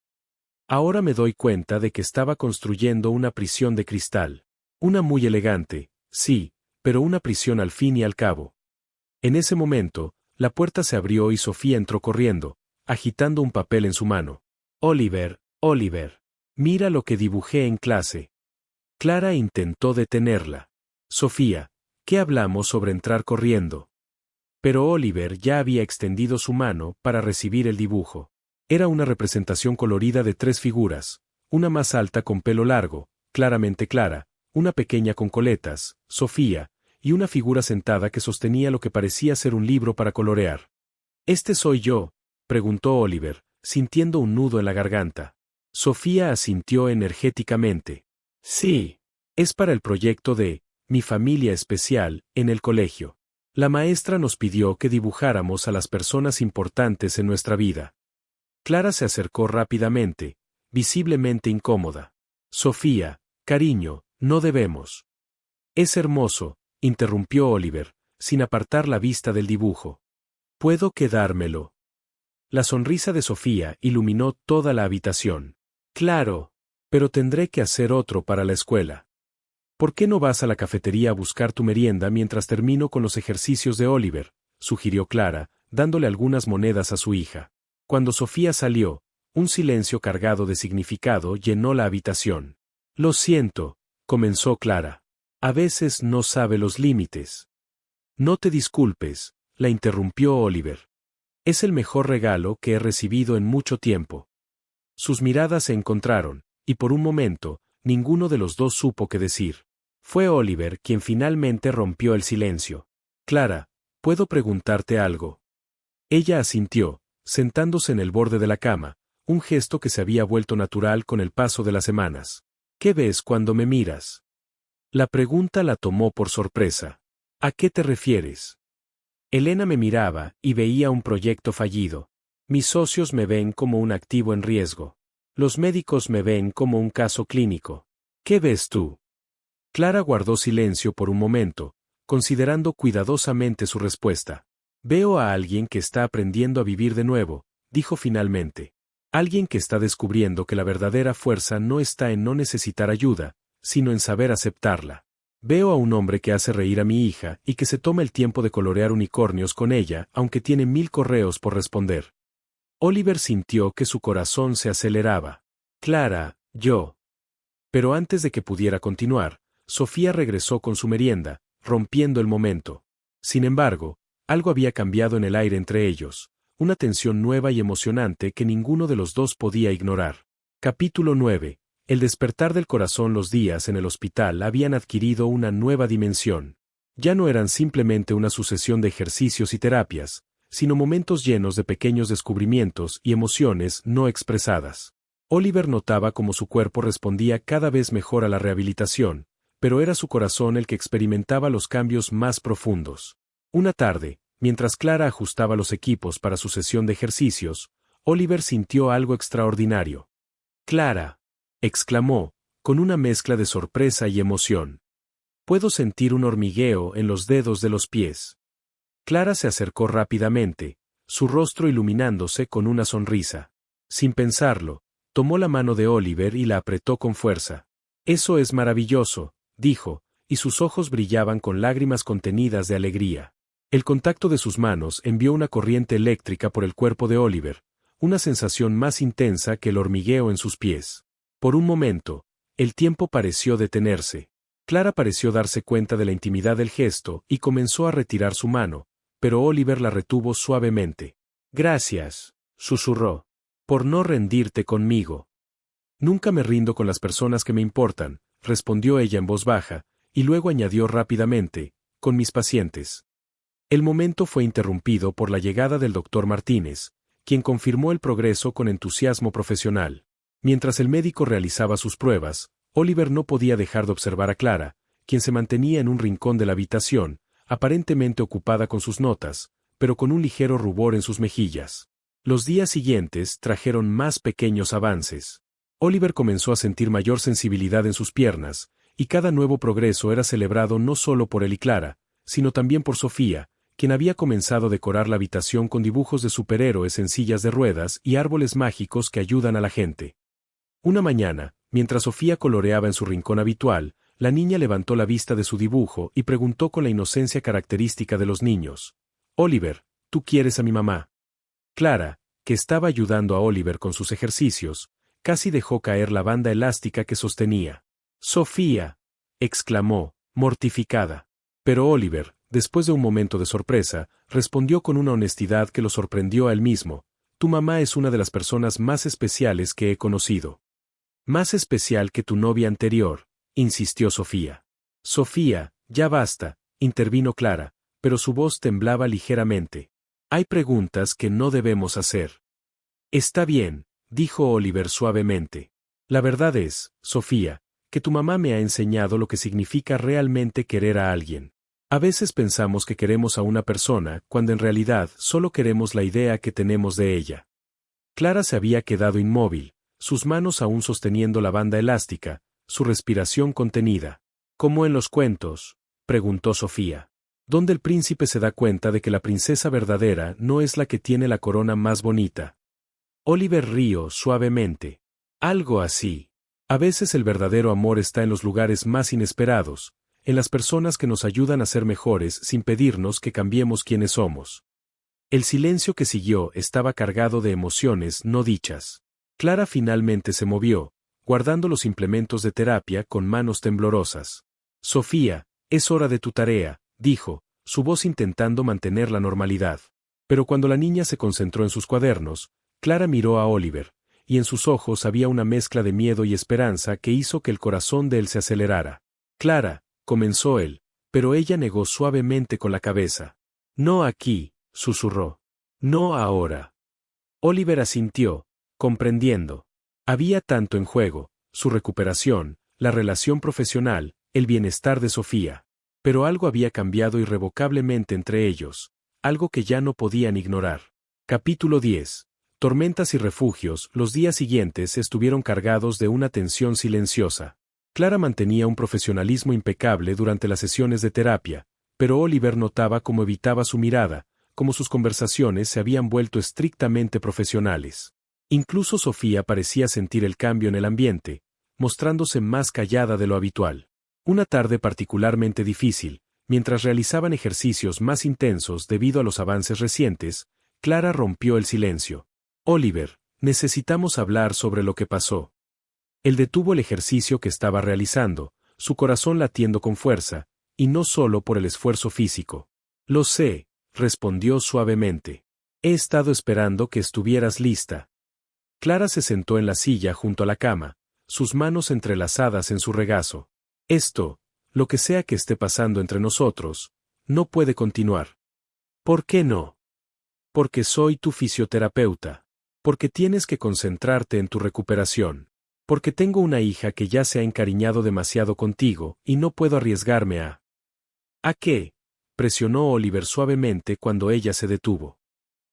Ahora me doy cuenta de que estaba construyendo una prisión de cristal. Una muy elegante, sí, pero una prisión al fin y al cabo. En ese momento, la puerta se abrió y Sofía entró corriendo, agitando un papel en su mano. Oliver, Oliver, mira lo que dibujé en clase. Clara intentó detenerla. Sofía, ¿qué hablamos sobre entrar corriendo? Pero Oliver ya había extendido su mano para recibir el dibujo. Era una representación colorida de 3 figuras, una más alta con pelo largo, claramente Clara, una pequeña con coletas, Sofía, y una figura sentada que sostenía lo que parecía ser un libro para colorear. ¿Este soy yo?, preguntó Oliver, sintiendo un nudo en la garganta. Sofía asintió energéticamente. Sí. Es para el proyecto de Mi familia especial en el colegio. La maestra nos pidió que dibujáramos a las personas importantes en nuestra vida. Clara se acercó rápidamente, visiblemente incómoda. Sofía, cariño, no debemos. Es hermoso, interrumpió Oliver, sin apartar la vista del dibujo. ¿Puedo quedármelo? La sonrisa de Sofía iluminó toda la habitación. Claro, pero tendré que hacer otro para la escuela. ¿Por qué no vas a la cafetería a buscar tu merienda mientras termino con los ejercicios de Oliver?, sugirió Clara, dándole algunas monedas a su hija. Cuando Sofía salió, un silencio cargado de significado llenó la habitación. Lo siento, comenzó Clara. A veces no sabe los límites. No te disculpes, la interrumpió Oliver. Es el mejor regalo que he recibido en mucho tiempo. Sus miradas se encontraron, y por un momento, ninguno de los dos supo qué decir. Fue Oliver quien finalmente rompió el silencio. Clara, ¿puedo preguntarte algo? Ella asintió, sentándose en el borde de la cama, un gesto que se había vuelto natural con el paso de las semanas. ¿Qué ves cuando me miras? La pregunta la tomó por sorpresa. ¿A qué te refieres? Elena me miraba y veía un proyecto fallido. Mis socios me ven como un activo en riesgo. Los médicos me ven como un caso clínico. ¿Qué ves tú? Clara guardó silencio por un momento, considerando cuidadosamente su respuesta. Veo a alguien que está aprendiendo a vivir de nuevo, dijo finalmente. Alguien que está descubriendo que la verdadera fuerza no está en no necesitar ayuda, sino en saber aceptarla. Veo a un hombre que hace reír a mi hija y que se toma el tiempo de colorear unicornios con ella, aunque tiene 1000 correos por responder. Oliver sintió que su corazón se aceleraba. Clara, yo. Pero antes de que pudiera continuar, Sofía regresó con su merienda, rompiendo el momento. Sin embargo, algo había cambiado en el aire entre ellos, una tensión nueva y emocionante que ninguno de los dos podía ignorar. Capítulo 9. El despertar del corazón. Los días en el hospital habían adquirido una nueva dimensión. Ya no eran simplemente una sucesión de ejercicios y terapias, sino momentos llenos de pequeños descubrimientos y emociones no expresadas. Oliver notaba cómo su cuerpo respondía cada vez mejor a la rehabilitación, pero era su corazón el que experimentaba los cambios más profundos. Una tarde, mientras Clara ajustaba los equipos para su sesión de ejercicios, Oliver sintió algo extraordinario. «Clara», exclamó, con una mezcla de sorpresa y emoción. «Puedo sentir un hormigueo en los dedos de los pies». Clara se acercó rápidamente, su rostro iluminándose con una sonrisa. Sin pensarlo, tomó la mano de Oliver y la apretó con fuerza. «Eso es maravilloso», dijo, y sus ojos brillaban con lágrimas contenidas de alegría. El contacto de sus manos envió una corriente eléctrica por el cuerpo de Oliver, una sensación más intensa que el hormigueo en sus pies. Por un momento, el tiempo pareció detenerse. Clara pareció darse cuenta de la intimidad del gesto y comenzó a retirar su mano, pero Oliver la retuvo suavemente. «Gracias», susurró, «por no rendirte conmigo». «Nunca me rindo con las personas que me importan», respondió ella en voz baja, y luego añadió rápidamente, «con mis pacientes». El momento fue interrumpido por la llegada del doctor Martínez, quien confirmó el progreso con entusiasmo profesional. Mientras el médico realizaba sus pruebas, Oliver no podía dejar de observar a Clara, quien se mantenía en un rincón de la habitación, aparentemente ocupada con sus notas, pero con un ligero rubor en sus mejillas. Los días siguientes trajeron más pequeños avances. Oliver comenzó a sentir mayor sensibilidad en sus piernas, y cada nuevo progreso era celebrado no solo por él y Clara, sino también por Sofía, quien había comenzado a decorar la habitación con dibujos de superhéroes en sillas de ruedas y árboles mágicos que ayudan a la gente. Una mañana, mientras Sofía coloreaba en su rincón habitual, la niña levantó la vista de su dibujo y preguntó con la inocencia característica de los niños: «Oliver, ¿tú quieres a mi mamá?». Clara, que estaba ayudando a Oliver con sus ejercicios, casi dejó caer la banda elástica que sostenía. «Sofía», exclamó, mortificada. Pero Oliver, después de un momento de sorpresa, respondió con una honestidad que lo sorprendió a él mismo: «Tu mamá es una de las personas más especiales que he conocido». «Más especial que tu novia anterior», insistió Sofía. «Sofía, ya basta», intervino Clara, pero su voz temblaba ligeramente. «Hay preguntas que no debemos hacer». «Está bien», dijo Oliver suavemente. «La verdad es, Sofía, que tu mamá me ha enseñado lo que significa realmente querer a alguien. A veces pensamos que queremos a una persona, cuando en realidad solo queremos la idea que tenemos de ella. Clara se había quedado inmóvil, sus manos aún sosteniendo la banda elástica, su respiración contenida. ¿Cómo en los cuentos?, preguntó Sofía. ¿Dónde el príncipe se da cuenta de que la princesa verdadera no es la que tiene la corona más bonita? Oliver rió suavemente. Algo así. A veces el verdadero amor está en los lugares más inesperados, en las personas que nos ayudan a ser mejores sin pedirnos que cambiemos quienes somos. El silencio que siguió estaba cargado de emociones no dichas. Clara finalmente se movió, guardando los implementos de terapia con manos temblorosas. Sofía, es hora de tu tarea, dijo, su voz intentando mantener la normalidad. Pero cuando la niña se concentró en sus cuadernos, Clara miró a Oliver, y en sus ojos había una mezcla de miedo y esperanza que hizo que el corazón de él se acelerara. Clara, comenzó él, pero ella negó suavemente con la cabeza. No aquí, susurró. No ahora. Oliver asintió, comprendiendo. Había tanto en juego, su recuperación, la relación profesional, el bienestar de Sofía. Pero algo había cambiado irrevocablemente entre ellos, algo que ya no podían ignorar. Capítulo 10. Tormentas y refugios. Los días siguientes estuvieron cargados de una tensión silenciosa. Clara mantenía un profesionalismo impecable durante las sesiones de terapia, pero Oliver notaba cómo evitaba su mirada, cómo sus conversaciones se habían vuelto estrictamente profesionales. Incluso Sofía parecía sentir el cambio en el ambiente, mostrándose más callada de lo habitual. Una tarde particularmente difícil, mientras realizaban ejercicios más intensos debido a los avances recientes, Clara rompió el silencio. Oliver, necesitamos hablar sobre lo que pasó. Él detuvo el ejercicio que estaba realizando, su corazón latiendo con fuerza, y no solo por el esfuerzo físico. Lo sé, respondió suavemente. He estado esperando que estuvieras lista. Clara se sentó en la silla junto a la cama, sus manos entrelazadas en su regazo. Esto, lo que sea que esté pasando entre nosotros, no puede continuar. ¿Por qué no? Porque soy tu fisioterapeuta. Porque tienes que concentrarte en tu recuperación. Porque tengo una hija que ya se ha encariñado demasiado contigo y no puedo arriesgarme a... ¿A qué? Presionó Oliver suavemente cuando ella se detuvo.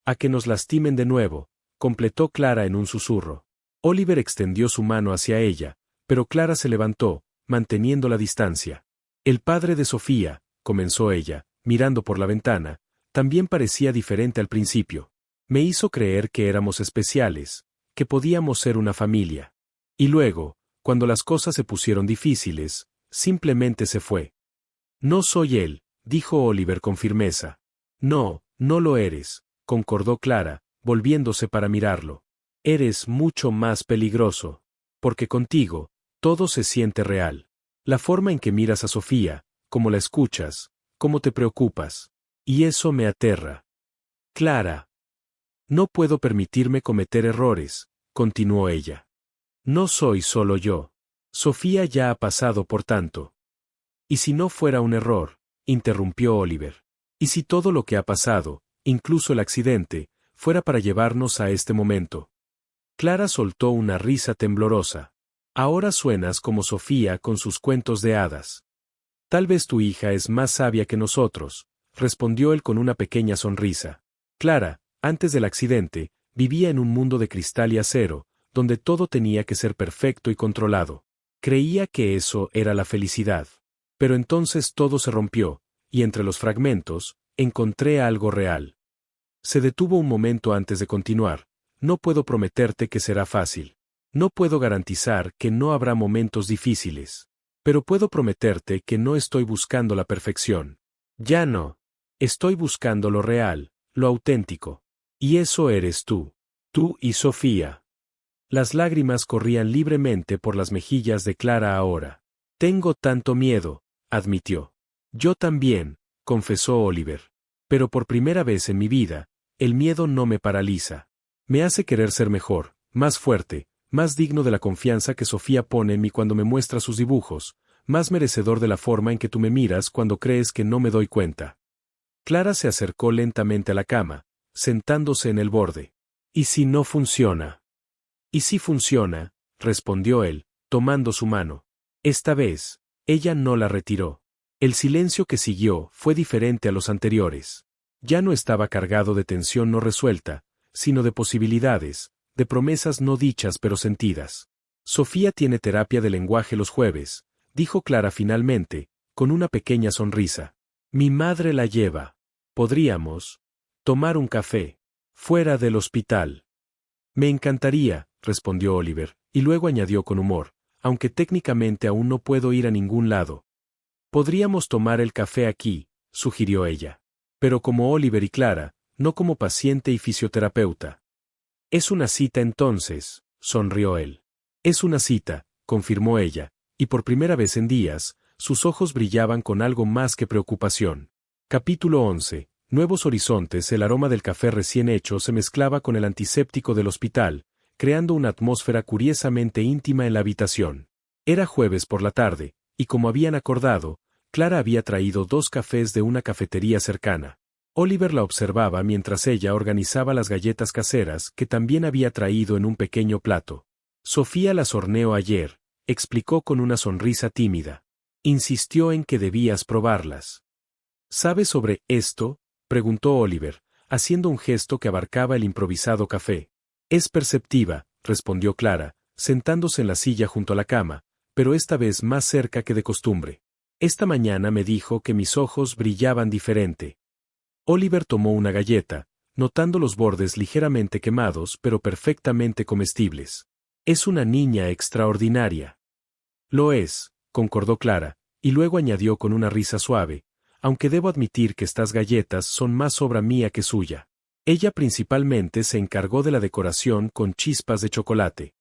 A que nos lastimen de nuevo, completó Clara en un susurro. Oliver extendió su mano hacia ella, pero Clara se levantó, manteniendo la distancia. El padre de Sofía, comenzó ella, mirando por la ventana, también parecía diferente al principio. Me hizo creer que éramos especiales, que podíamos ser una familia. Y luego, cuando las cosas se pusieron difíciles, simplemente se fue. No soy él, dijo Oliver con firmeza. No, no lo eres, concordó Clara, volviéndose para mirarlo. Eres mucho más peligroso. Porque contigo, todo se siente real. La forma en que miras a Sofía, cómo la escuchas, cómo te preocupas. Y eso me aterra. Clara. No puedo permitirme cometer errores, continuó ella. No soy solo yo. Sofía ya ha pasado por tanto. ¿Y si no fuera un error? Interrumpió Oliver. ¿Y si todo lo que ha pasado, incluso el accidente, fuera para llevarnos a este momento? Clara soltó una risa temblorosa. Ahora suenas como Sofía con sus cuentos de hadas. Tal vez tu hija es más sabia que nosotros, respondió él con una pequeña sonrisa. Clara, antes del accidente, vivía en un mundo de cristal y acero, donde todo tenía que ser perfecto y controlado. Creía que eso era la felicidad. Pero entonces todo se rompió, y entre los fragmentos, encontré algo real. Se detuvo un momento antes de continuar. No puedo prometerte que será fácil. No puedo garantizar que no habrá momentos difíciles. Pero puedo prometerte que no estoy buscando la perfección. Ya no. Estoy buscando lo real, lo auténtico. Y eso eres tú. Tú y Sofía. Las lágrimas corrían libremente por las mejillas de Clara ahora. Tengo tanto miedo, admitió. Yo también, confesó Oliver. Pero por primera vez en mi vida, el miedo no me paraliza. Me hace querer ser mejor, más fuerte, más digno de la confianza que Sofía pone en mí cuando me muestra sus dibujos, más merecedor de la forma en que tú me miras cuando crees que no me doy cuenta. Clara se acercó lentamente a la cama, sentándose en el borde. ¿Y si no funciona? ¿Y si funciona? Respondió él, tomando su mano. Esta vez, ella no la retiró. El silencio que siguió fue diferente a los anteriores. Ya no estaba cargado de tensión no resuelta, sino de posibilidades, de promesas no dichas pero sentidas. Sofía tiene terapia de lenguaje los jueves, dijo Clara finalmente, con una pequeña sonrisa. Mi madre la lleva. Podríamos tomar un café, fuera del hospital. Me encantaría, respondió Oliver, y luego añadió con humor, aunque técnicamente aún no puedo ir a ningún lado. Podríamos tomar el café aquí, sugirió ella. Pero como Oliver y Clara, no como paciente y fisioterapeuta. Es una cita entonces, sonrió él. Es una cita, confirmó ella, y por primera vez en días, sus ojos brillaban con algo más que preocupación. Capítulo 11. Nuevos horizontes. El aroma del café recién hecho se mezclaba con el antiséptico del hospital, creando una atmósfera curiosamente íntima en la habitación. Era jueves por la tarde, y como habían acordado, Clara había traído 2 cafés de una cafetería cercana. Oliver la observaba mientras ella organizaba las galletas caseras que también había traído en un pequeño plato. Sofía las horneó ayer, explicó con una sonrisa tímida. Insistió en que debías probarlas. ¿Sabes sobre esto?, preguntó Oliver, haciendo un gesto que abarcaba el improvisado café. Es perceptiva, respondió Clara, sentándose en la silla junto a la cama, pero esta vez más cerca que de costumbre. Esta mañana me dijo que mis ojos brillaban diferente. Oliver tomó una galleta, notando los bordes ligeramente quemados pero perfectamente comestibles. Es una niña extraordinaria. Lo es, concordó Clara, y luego añadió con una risa suave, aunque debo admitir que estas galletas son más obra mía que suya. Ella principalmente se encargó de la decoración con chispas de chocolate.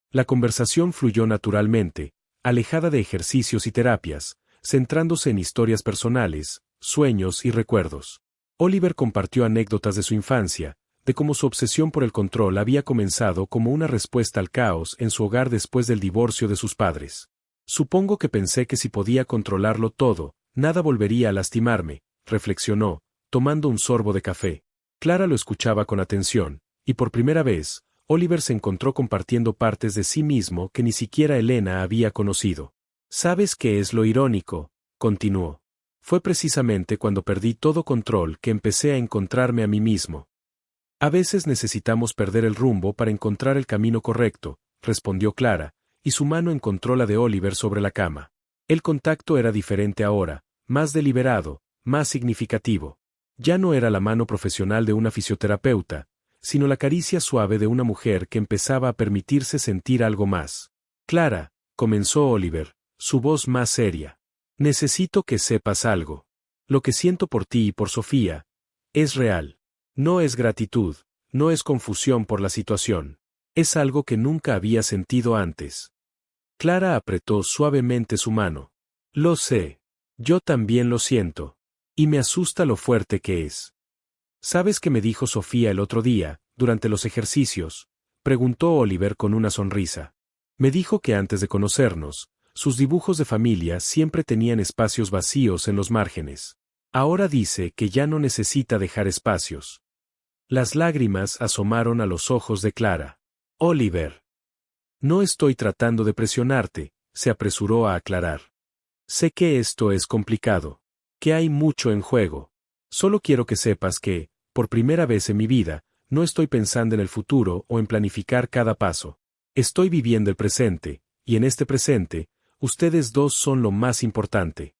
La conversación fluyó naturalmente, alejada de ejercicios y terapias, centrándose en historias personales, sueños y recuerdos. Oliver compartió anécdotas de su infancia, de cómo su obsesión por el control había comenzado como una respuesta al caos en su hogar después del divorcio de sus padres. Supongo que pensé que si podía controlarlo todo, nada volvería a lastimarme, reflexionó, tomando un sorbo de café. Clara lo escuchaba con atención, y por primera vez, Oliver se encontró compartiendo partes de sí mismo que ni siquiera Elena había conocido. ¿Sabes qué es lo irónico?, continuó. Fue precisamente cuando perdí todo control que empecé a encontrarme a mí mismo. A veces necesitamos perder el rumbo para encontrar el camino correcto, respondió Clara, y su mano encontró la de Oliver sobre la cama. El contacto era diferente ahora, más deliberado, más significativo. Ya no era la mano profesional de una fisioterapeuta, sino la caricia suave de una mujer que empezaba a permitirse sentir algo más. Clara, comenzó Oliver, su voz más seria. Necesito que sepas algo. Lo que siento por ti y por Sofía es real. No es gratitud, no es confusión por la situación. Es algo que nunca había sentido antes. Clara apretó suavemente su mano. Lo sé. Yo también lo siento. Y me asusta lo fuerte que es. ¿Sabes qué me dijo Sofía el otro día, durante los ejercicios?, preguntó Oliver con una sonrisa. Me dijo que antes de conocernos, sus dibujos de familia siempre tenían espacios vacíos en los márgenes. Ahora dice que ya no necesita dejar espacios. Las lágrimas asomaron a los ojos de Clara. Oliver. No estoy tratando de presionarte, se apresuró a aclarar. Sé que esto es complicado, que hay mucho en juego. Solo quiero que sepas que, por primera vez en mi vida, no estoy pensando en el futuro o en planificar cada paso. Estoy viviendo el presente, y en este presente, ustedes dos son lo más importante.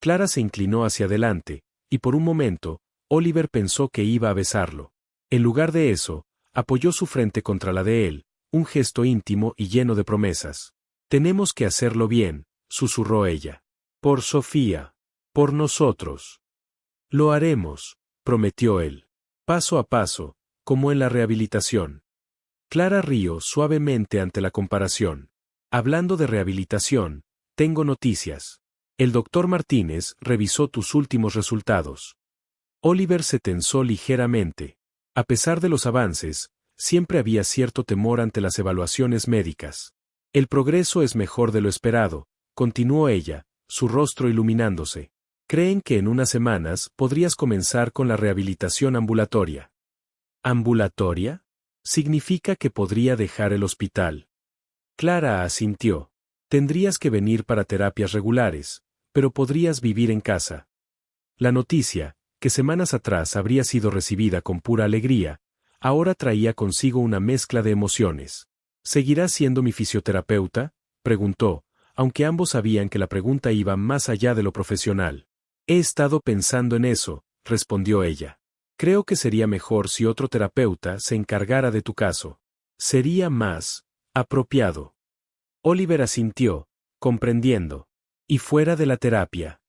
Clara se inclinó hacia adelante, y por un momento, Oliver pensó que iba a besarlo. En lugar de eso, apoyó su frente contra la de él, un gesto íntimo y lleno de promesas. Tenemos que hacerlo bien, susurró ella. Por Sofía. Por nosotros. Lo haremos, prometió él. Paso a paso, como en la rehabilitación. Clara rió suavemente ante la comparación. Hablando de rehabilitación, tengo noticias. El doctor Martínez revisó tus últimos resultados. Oliver se tensó ligeramente. A pesar de los avances, siempre había cierto temor ante las evaluaciones médicas. El progreso es mejor de lo esperado, continuó ella, su rostro iluminándose. Creen que en unas semanas podrías comenzar con la rehabilitación ambulatoria. ¿Ambulatoria? Significa que podría dejar el hospital. Clara asintió. Tendrías que venir para terapias regulares, pero podrías vivir en casa. La noticia, que semanas atrás habría sido recibida con pura alegría, ahora traía consigo una mezcla de emociones. ¿Seguirás siendo mi fisioterapeuta?, preguntó, aunque ambos sabían que la pregunta iba más allá de lo profesional. He estado pensando en eso, respondió ella. Creo que sería mejor si otro terapeuta se encargara de tu caso. Sería más apropiado. Oliver asintió, comprendiendo. Y fuera de la terapia.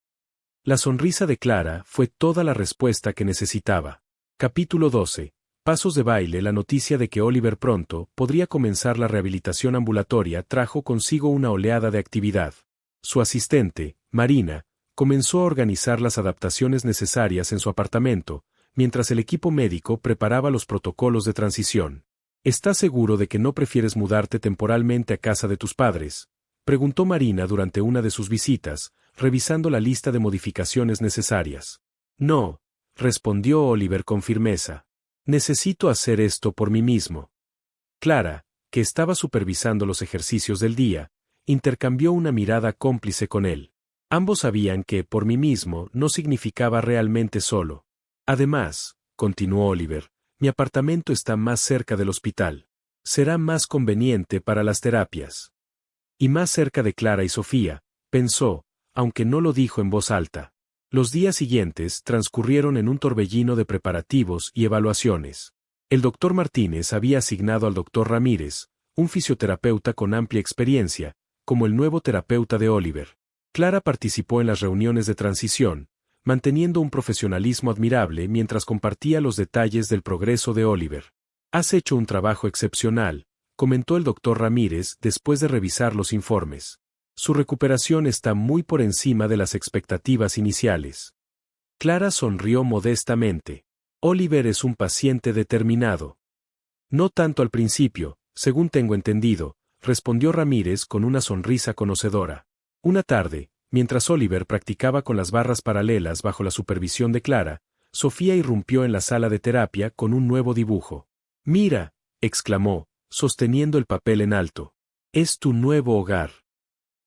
La sonrisa de Clara fue toda la respuesta que necesitaba. Capítulo 12. Pasos de baile. La noticia de que Oliver pronto podría comenzar la rehabilitación ambulatoria trajo consigo una oleada de actividad. Su asistente, Marina, comenzó a organizar las adaptaciones necesarias en su apartamento, mientras el equipo médico preparaba los protocolos de transición. ¿Estás seguro de que no prefieres mudarte temporalmente a casa de tus padres?, preguntó Marina durante una de sus visitas, revisando la lista de modificaciones necesarias. No, respondió Oliver con firmeza. Necesito hacer esto por mí mismo. Clara, que estaba supervisando los ejercicios del día, intercambió una mirada cómplice con él. Ambos sabían que por mí mismo no significaba realmente solo. Además, continuó Oliver, mi apartamento está más cerca del hospital. Será más conveniente para las terapias. Y más cerca de Clara y Sofía, pensó, aunque no lo dijo en voz alta. Los días siguientes transcurrieron en un torbellino de preparativos y evaluaciones. El doctor Martínez había asignado al doctor Ramírez, un fisioterapeuta con amplia experiencia, como el nuevo terapeuta de Oliver. Clara participó en las reuniones de transición, manteniendo un profesionalismo admirable mientras compartía los detalles del progreso de Oliver. «Has hecho un trabajo excepcional», comentó el doctor Ramírez después de revisar los informes. Su recuperación está muy por encima de las expectativas iniciales. Clara sonrió modestamente. Oliver es un paciente determinado. No tanto al principio, según tengo entendido, respondió Ramírez con una sonrisa conocedora. Una tarde, mientras Oliver practicaba con las barras paralelas bajo la supervisión de Clara, Sofía irrumpió en la sala de terapia con un nuevo dibujo. «Mira», exclamó, sosteniendo el papel en alto. «Es tu nuevo hogar».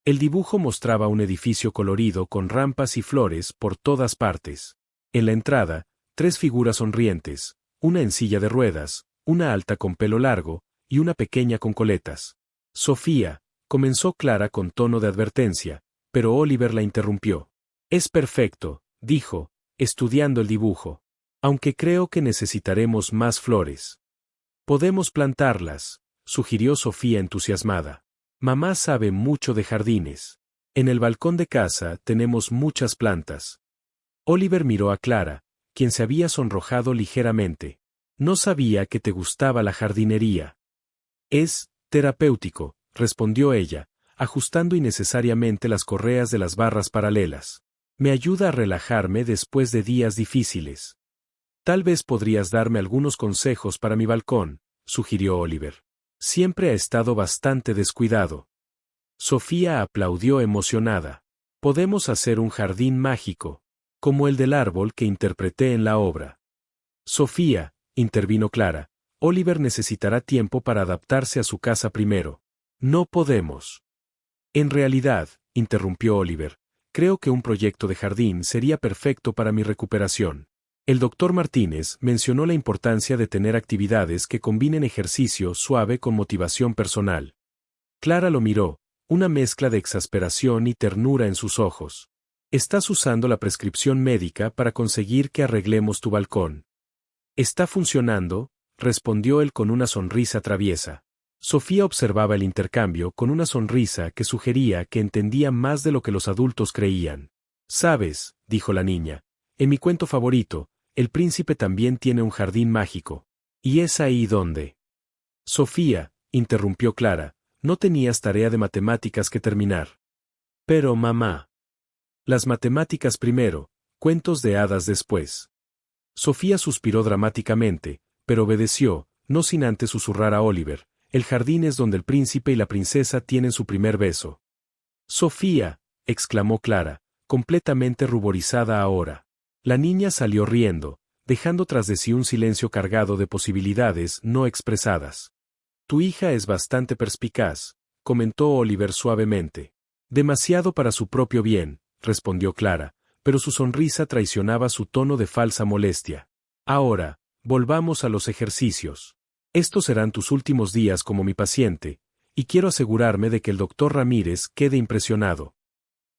El dibujo mostraba un edificio colorido con rampas y flores por todas partes. En la entrada, 3 figuras sonrientes, una en silla de ruedas, una alta con pelo largo, y una pequeña con coletas. «Sofía», comenzó Clara con tono de advertencia, pero Oliver la interrumpió. «Es perfecto», dijo, estudiando el dibujo. «Aunque creo que necesitaremos más flores». «Podemos plantarlas», sugirió Sofía entusiasmada. «Mamá sabe mucho de jardines. En el balcón de casa tenemos muchas plantas». Oliver miró a Clara, quien se había sonrojado ligeramente. «No sabía que te gustaba la jardinería». «Es terapéutico», respondió ella, ajustando innecesariamente las correas de las barras paralelas. «Me ayuda a relajarme después de días difíciles». «Tal vez podrías darme algunos consejos para mi balcón», sugirió Oliver. «Siempre ha estado bastante descuidado». Sofía aplaudió emocionada. «Podemos hacer un jardín mágico, como el del árbol que interpreté en la obra». «Sofía», intervino Clara, «Oliver necesitará tiempo para adaptarse a su casa primero». «No podemos». «En realidad», interrumpió Oliver, «creo que un proyecto de jardín sería perfecto para mi recuperación». El doctor Martínez mencionó la importancia de tener actividades que combinen ejercicio suave con motivación personal. Clara lo miró, una mezcla de exasperación y ternura en sus ojos. «Estás usando la prescripción médica para conseguir que arreglemos tu balcón». «Está funcionando», respondió él con una sonrisa traviesa. Sofía observaba el intercambio con una sonrisa que sugería que entendía más de lo que los adultos creían. «Sabes», dijo la niña, «en mi cuento favorito, el príncipe también tiene un jardín mágico. ¿Y es ahí donde?» «Sofía», interrumpió Clara, «no tenías tarea de matemáticas que terminar». «Pero mamá». «Las matemáticas primero, cuentos de hadas después». Sofía suspiró dramáticamente, pero obedeció, no sin antes susurrar a Oliver, «El jardín es donde el príncipe y la princesa tienen su primer beso». «Sofía», exclamó Clara, completamente ruborizada ahora. La niña salió riendo, dejando tras de sí un silencio cargado de posibilidades no expresadas. «Tu hija es bastante perspicaz», comentó Oliver suavemente. Demasiado para su propio bien, respondió Clara, pero su sonrisa traicionaba su tono de falsa molestia. Ahora, volvamos a los ejercicios. Estos serán tus últimos días como mi paciente, y quiero asegurarme de que el doctor Ramírez quede impresionado.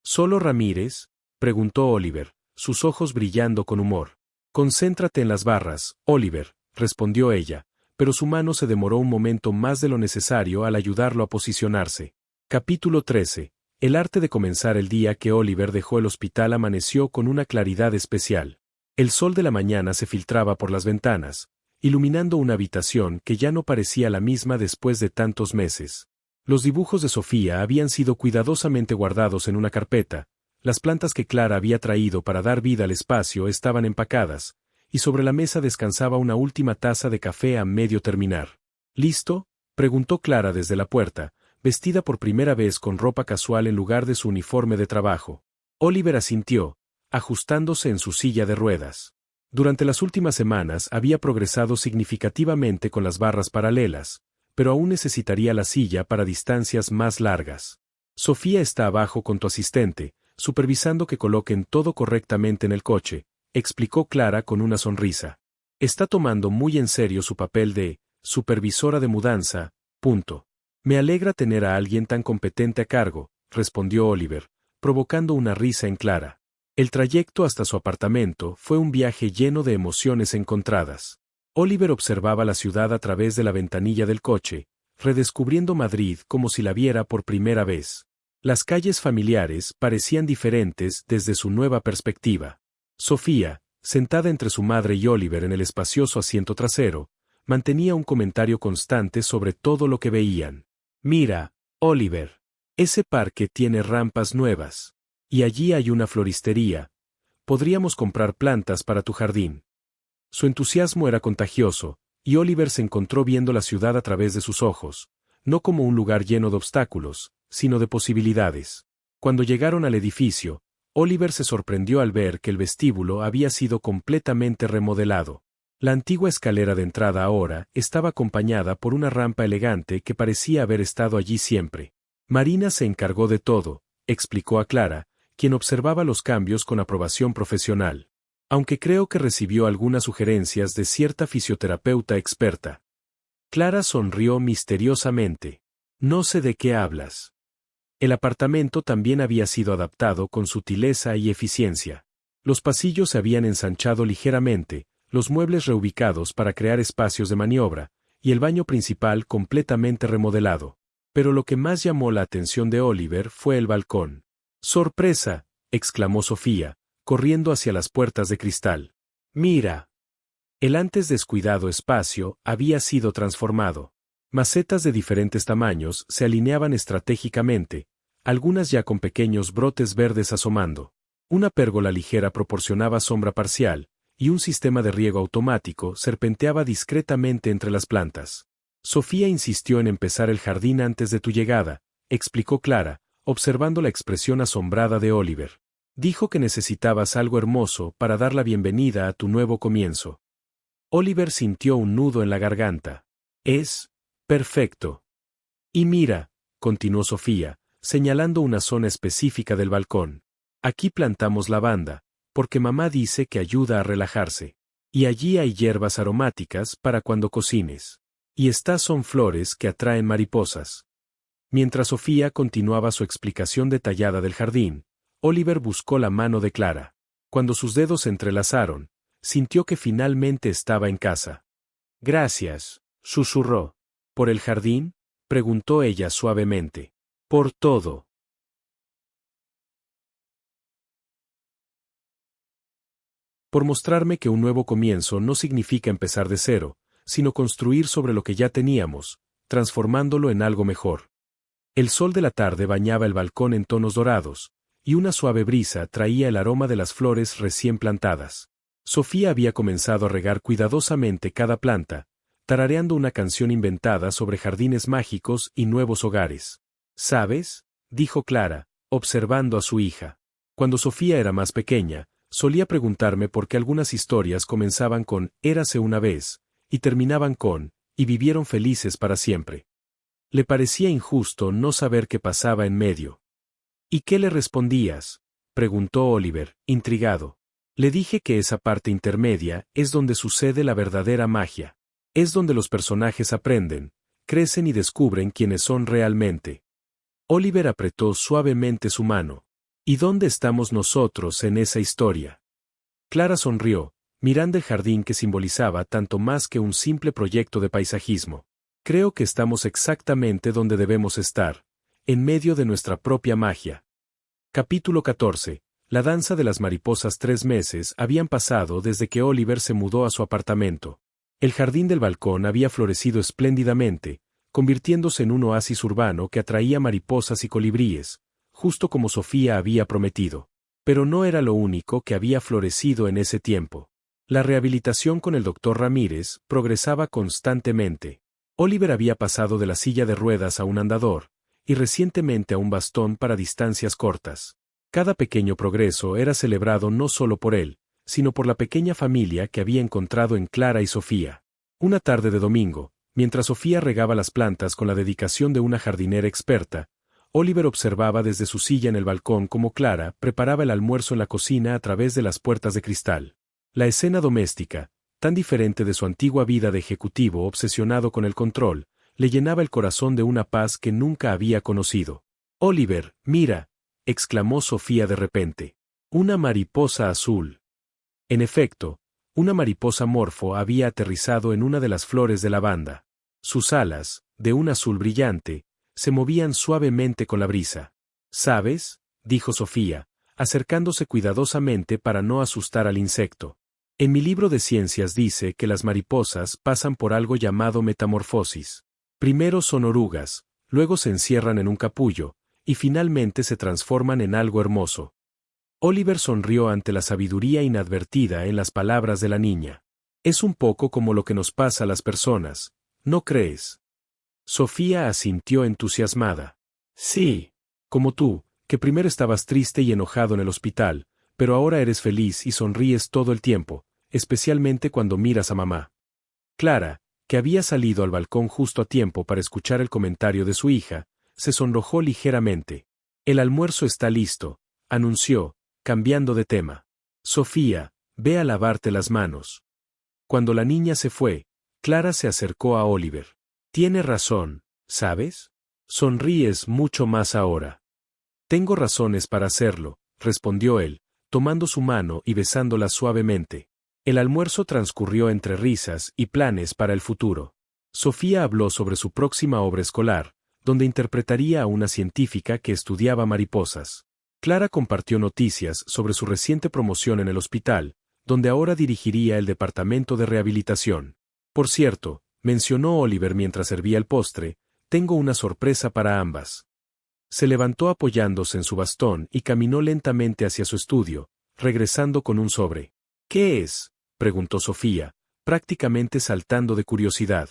¿Solo Ramírez?, preguntó Oliver, sus ojos brillando con humor. Concéntrate en las barras, Oliver, respondió ella, pero su mano se demoró un momento más de lo necesario al ayudarlo a posicionarse. Capítulo 13. El arte de comenzar el día que Oliver dejó el hospital amaneció con una claridad especial. El sol de la mañana se filtraba por las ventanas, iluminando una habitación que ya no parecía la misma después de tantos meses. Los dibujos de Sofía habían sido cuidadosamente guardados en una carpeta, las plantas que Clara había traído para dar vida al espacio estaban empacadas, y sobre la mesa descansaba una última taza de café a medio terminar. ¿Listo?, preguntó Clara desde la puerta, vestida por primera vez con ropa casual en lugar de su uniforme de trabajo. Oliver asintió, ajustándose en su silla de ruedas. Durante las últimas semanas había progresado significativamente con las barras paralelas, pero aún necesitaría la silla para distancias más largas. Sofía está abajo con tu asistente, supervisando que coloquen todo correctamente en el coche, explicó Clara con una sonrisa. Está tomando muy en serio su papel de supervisora de mudanza, punto. Me alegra tener a alguien tan competente a cargo, respondió Oliver, provocando una risa en Clara. El trayecto hasta su apartamento fue un viaje lleno de emociones encontradas. Oliver observaba la ciudad a través de la ventanilla del coche, redescubriendo Madrid como si la viera por primera vez. Las calles familiares parecían diferentes desde su nueva perspectiva. Sofía, sentada entre su madre y Oliver en el espacioso asiento trasero, mantenía un comentario constante sobre todo lo que veían. Mira, Oliver, ese parque tiene rampas nuevas. Y allí hay una floristería. Podríamos comprar plantas para tu jardín. Su entusiasmo era contagioso, y Oliver se encontró viendo la ciudad a través de sus ojos, no como un lugar lleno de obstáculos, sino de posibilidades. Cuando llegaron al edificio, Oliver se sorprendió al ver que el vestíbulo había sido completamente remodelado. La antigua escalera de entrada ahora estaba acompañada por una rampa elegante que parecía haber estado allí siempre. Marina se encargó de todo, explicó a Clara, quien observaba los cambios con aprobación profesional. Aunque creo que recibió algunas sugerencias de cierta fisioterapeuta experta. Clara sonrió misteriosamente. No sé de qué hablas. El apartamento también había sido adaptado con sutileza y eficiencia. Los pasillos se habían ensanchado ligeramente, los muebles reubicados para crear espacios de maniobra, y el baño principal completamente remodelado. Pero lo que más llamó la atención de Oliver fue el balcón. ¡Sorpresa!, exclamó Sofía, corriendo hacia las puertas de cristal. ¡Mira! El antes descuidado espacio había sido transformado. Macetas de diferentes tamaños se alineaban estratégicamente, algunas ya con pequeños brotes verdes asomando. Una pérgola ligera proporcionaba sombra parcial, y un sistema de riego automático serpenteaba discretamente entre las plantas. Sofía insistió en empezar el jardín antes de tu llegada, explicó Clara, observando la expresión asombrada de Oliver. Dijo que necesitabas algo hermoso para dar la bienvenida a tu nuevo comienzo. Oliver sintió un nudo en la garganta. Es perfecto. Y mira, continuó Sofía, señalando una zona específica del balcón. Aquí plantamos lavanda, porque mamá dice que ayuda a relajarse. Y allí hay hierbas aromáticas para cuando cocines. Y estas son flores que atraen mariposas. Mientras Sofía continuaba su explicación detallada del jardín, Oliver buscó la mano de Clara. Cuando sus dedos se entrelazaron, sintió que finalmente estaba en casa. Gracias, susurró. ¿Por el jardín?, preguntó ella suavemente. Por todo. Por mostrarme que un nuevo comienzo no significa empezar de cero, sino construir sobre lo que ya teníamos, transformándolo en algo mejor. El sol de la tarde bañaba el balcón en tonos dorados, y una suave brisa traía el aroma de las flores recién plantadas. Sofía había comenzado a regar cuidadosamente cada planta, tarareando una canción inventada sobre jardines mágicos y nuevos hogares. ¿Sabes?, dijo Clara, observando a su hija. Cuando Sofía era más pequeña, solía preguntarme por qué algunas historias comenzaban con «érase una vez», y terminaban con «y vivieron felices para siempre». Le parecía injusto no saber qué pasaba en medio. ¿Y qué le respondías?, preguntó Oliver, intrigado. Le dije que esa parte intermedia es donde sucede la verdadera magia. Es donde los personajes aprenden, crecen y descubren quiénes son realmente. Oliver apretó suavemente su mano. ¿Y dónde estamos nosotros en esa historia? Clara sonrió, mirando el jardín que simbolizaba tanto más que un simple proyecto de paisajismo. Creo que estamos exactamente donde debemos estar, en medio de nuestra propia magia. Capítulo 14. La danza de las mariposas. 3 meses habían pasado desde que Oliver se mudó a su apartamento. El jardín del balcón había florecido espléndidamente, convirtiéndose en un oasis urbano que atraía mariposas y colibríes, justo como Sofía había prometido. Pero no era lo único que había florecido en ese tiempo. La rehabilitación con el doctor Ramírez progresaba constantemente. Oliver había pasado de la silla de ruedas a un andador, y recientemente a un bastón para distancias cortas. Cada pequeño progreso era celebrado no solo por él, sino por la pequeña familia que había encontrado en Clara y Sofía. Una tarde de domingo, mientras Sofía regaba las plantas con la dedicación de una jardinera experta, Oliver observaba desde su silla en el balcón cómo Clara preparaba el almuerzo en la cocina a través de las puertas de cristal. La escena doméstica, tan diferente de su antigua vida de ejecutivo obsesionado con el control, le llenaba el corazón de una paz que nunca había conocido. «Oliver, mira», exclamó Sofía de repente. «Una mariposa azul». En efecto, una mariposa morfo había aterrizado en una de las flores de lavanda. Sus alas, de un azul brillante, se movían suavemente con la brisa. «¿Sabes?», dijo Sofía, acercándose cuidadosamente para no asustar al insecto. «En mi libro de ciencias dice que las mariposas pasan por algo llamado metamorfosis. Primero son orugas, luego se encierran en un capullo, y finalmente se transforman en algo hermoso». Oliver sonrió ante la sabiduría inadvertida en las palabras de la niña. «Es un poco como lo que nos pasa a las personas, ¿no crees?». Sofía asintió entusiasmada. «Sí, como tú, que primero estabas triste y enojado en el hospital, pero ahora eres feliz y sonríes todo el tiempo, especialmente cuando miras a mamá». Clara, que había salido al balcón justo a tiempo para escuchar el comentario de su hija, se sonrojó ligeramente. «El almuerzo está listo», anunció, cambiando de tema. «Sofía, ve a lavarte las manos». Cuando la niña se fue, Clara se acercó a Oliver. «Tiene razón, ¿sabes? Sonríes mucho más ahora». «Tengo razones para hacerlo», respondió él, tomando su mano y besándola suavemente. El almuerzo transcurrió entre risas y planes para el futuro. Sofía habló sobre su próxima obra escolar, donde interpretaría a una científica que estudiaba mariposas. Clara compartió noticias sobre su reciente promoción en el hospital, donde ahora dirigiría el departamento de rehabilitación. «Por cierto», mencionó Oliver mientras servía el postre, «tengo una sorpresa para ambas». Se levantó apoyándose en su bastón y caminó lentamente hacia su estudio, regresando con un sobre. «¿Qué es?», preguntó Sofía, prácticamente saltando de curiosidad.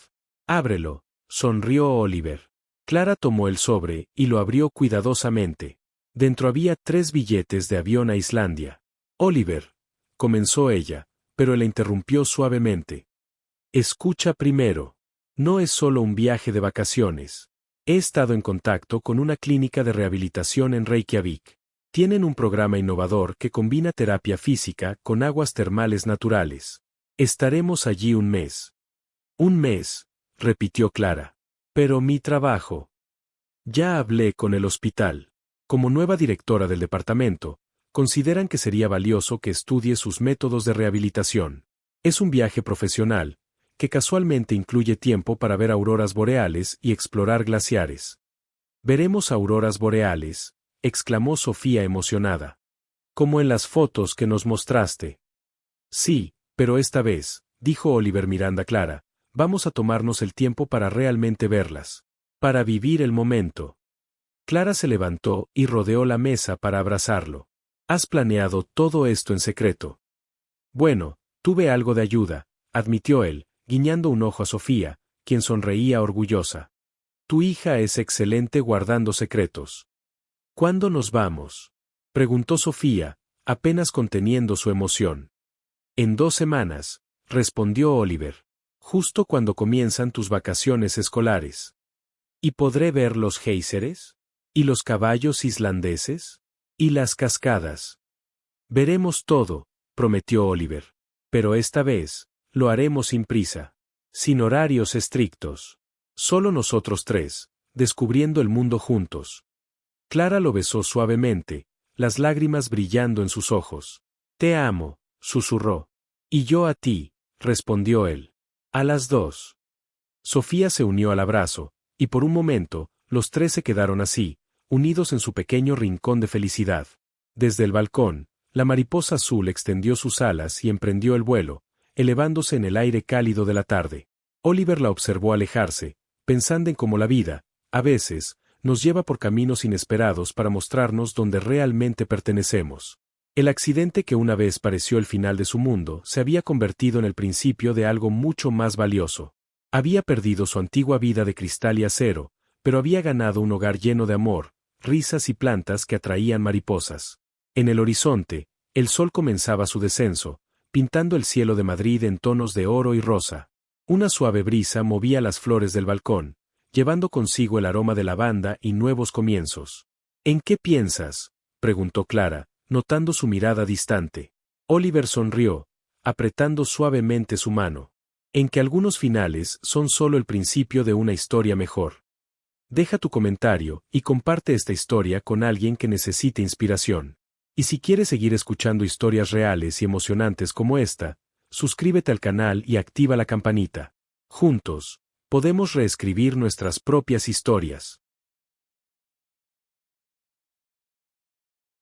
«Ábrelo», sonrió Oliver. Clara tomó el sobre y lo abrió cuidadosamente. Dentro había 3 billetes de avión a Islandia. «Oliver», comenzó ella, pero él la interrumpió suavemente. «Escucha primero. No es solo un viaje de vacaciones. He estado en contacto con una clínica de rehabilitación en Reykjavik. Tienen un programa innovador que combina terapia física con aguas termales naturales. Estaremos allí un mes». «Un mes», repitió Clara. «Pero mi trabajo». «Ya hablé con el hospital. Como nueva directora del departamento, consideran que sería valioso que estudie sus métodos de rehabilitación. Es un viaje profesional, que casualmente incluye tiempo para ver auroras boreales y explorar glaciares». «¿Veremos auroras boreales?», exclamó Sofía emocionada. «Como en las fotos que nos mostraste». «Sí, pero esta vez», dijo Oliver mirando a Clara, «vamos a tomarnos el tiempo para realmente verlas. Para vivir el momento». Clara se levantó y rodeó la mesa para abrazarlo. «Has planeado todo esto en secreto». «Bueno, tuve algo de ayuda», admitió él, guiñando un ojo a Sofía, quien sonreía orgullosa. «Tu hija es excelente guardando secretos». «¿Cuándo nos vamos?», preguntó Sofía, apenas conteniendo su emoción. «En 2 semanas», respondió Oliver. «Justo cuando comienzan tus vacaciones escolares». «¿Y podré ver los géiseres?». ¿Y los caballos islandeses? ¿Y las cascadas? Veremos todo, prometió Oliver. Pero esta vez, lo haremos sin prisa. Sin horarios estrictos. Solo nosotros tres, descubriendo el mundo juntos. Clara lo besó suavemente, las lágrimas brillando en sus ojos. Te amo, susurró. Y yo a ti, respondió él. A las dos. Sofía se unió al abrazo, y por un momento, los tres se quedaron así, unidos en su pequeño rincón de felicidad. Desde el balcón, la mariposa azul extendió sus alas y emprendió el vuelo, elevándose en el aire cálido de la tarde. Oliver la observó alejarse, pensando en cómo la vida, a veces, nos lleva por caminos inesperados para mostrarnos dónde realmente pertenecemos. El accidente que una vez pareció el final de su mundo se había convertido en el principio de algo mucho más valioso. Había perdido su antigua vida de cristal y acero, pero había ganado un hogar lleno de amor, risas y plantas que atraían mariposas. En el horizonte, el sol comenzaba su descenso, pintando el cielo de Madrid en tonos de oro y rosa. Una suave brisa movía las flores del balcón, llevando consigo el aroma de lavanda y nuevos comienzos. ¿En qué piensas?, preguntó Clara, notando su mirada distante. Oliver sonrió, apretando suavemente su mano. En que algunos finales son solo el principio de una historia mejor. Deja tu comentario y comparte esta historia con alguien que necesite inspiración. Y si quieres seguir escuchando historias reales y emocionantes como esta, suscríbete al canal y activa la campanita. Juntos, podemos reescribir nuestras propias historias.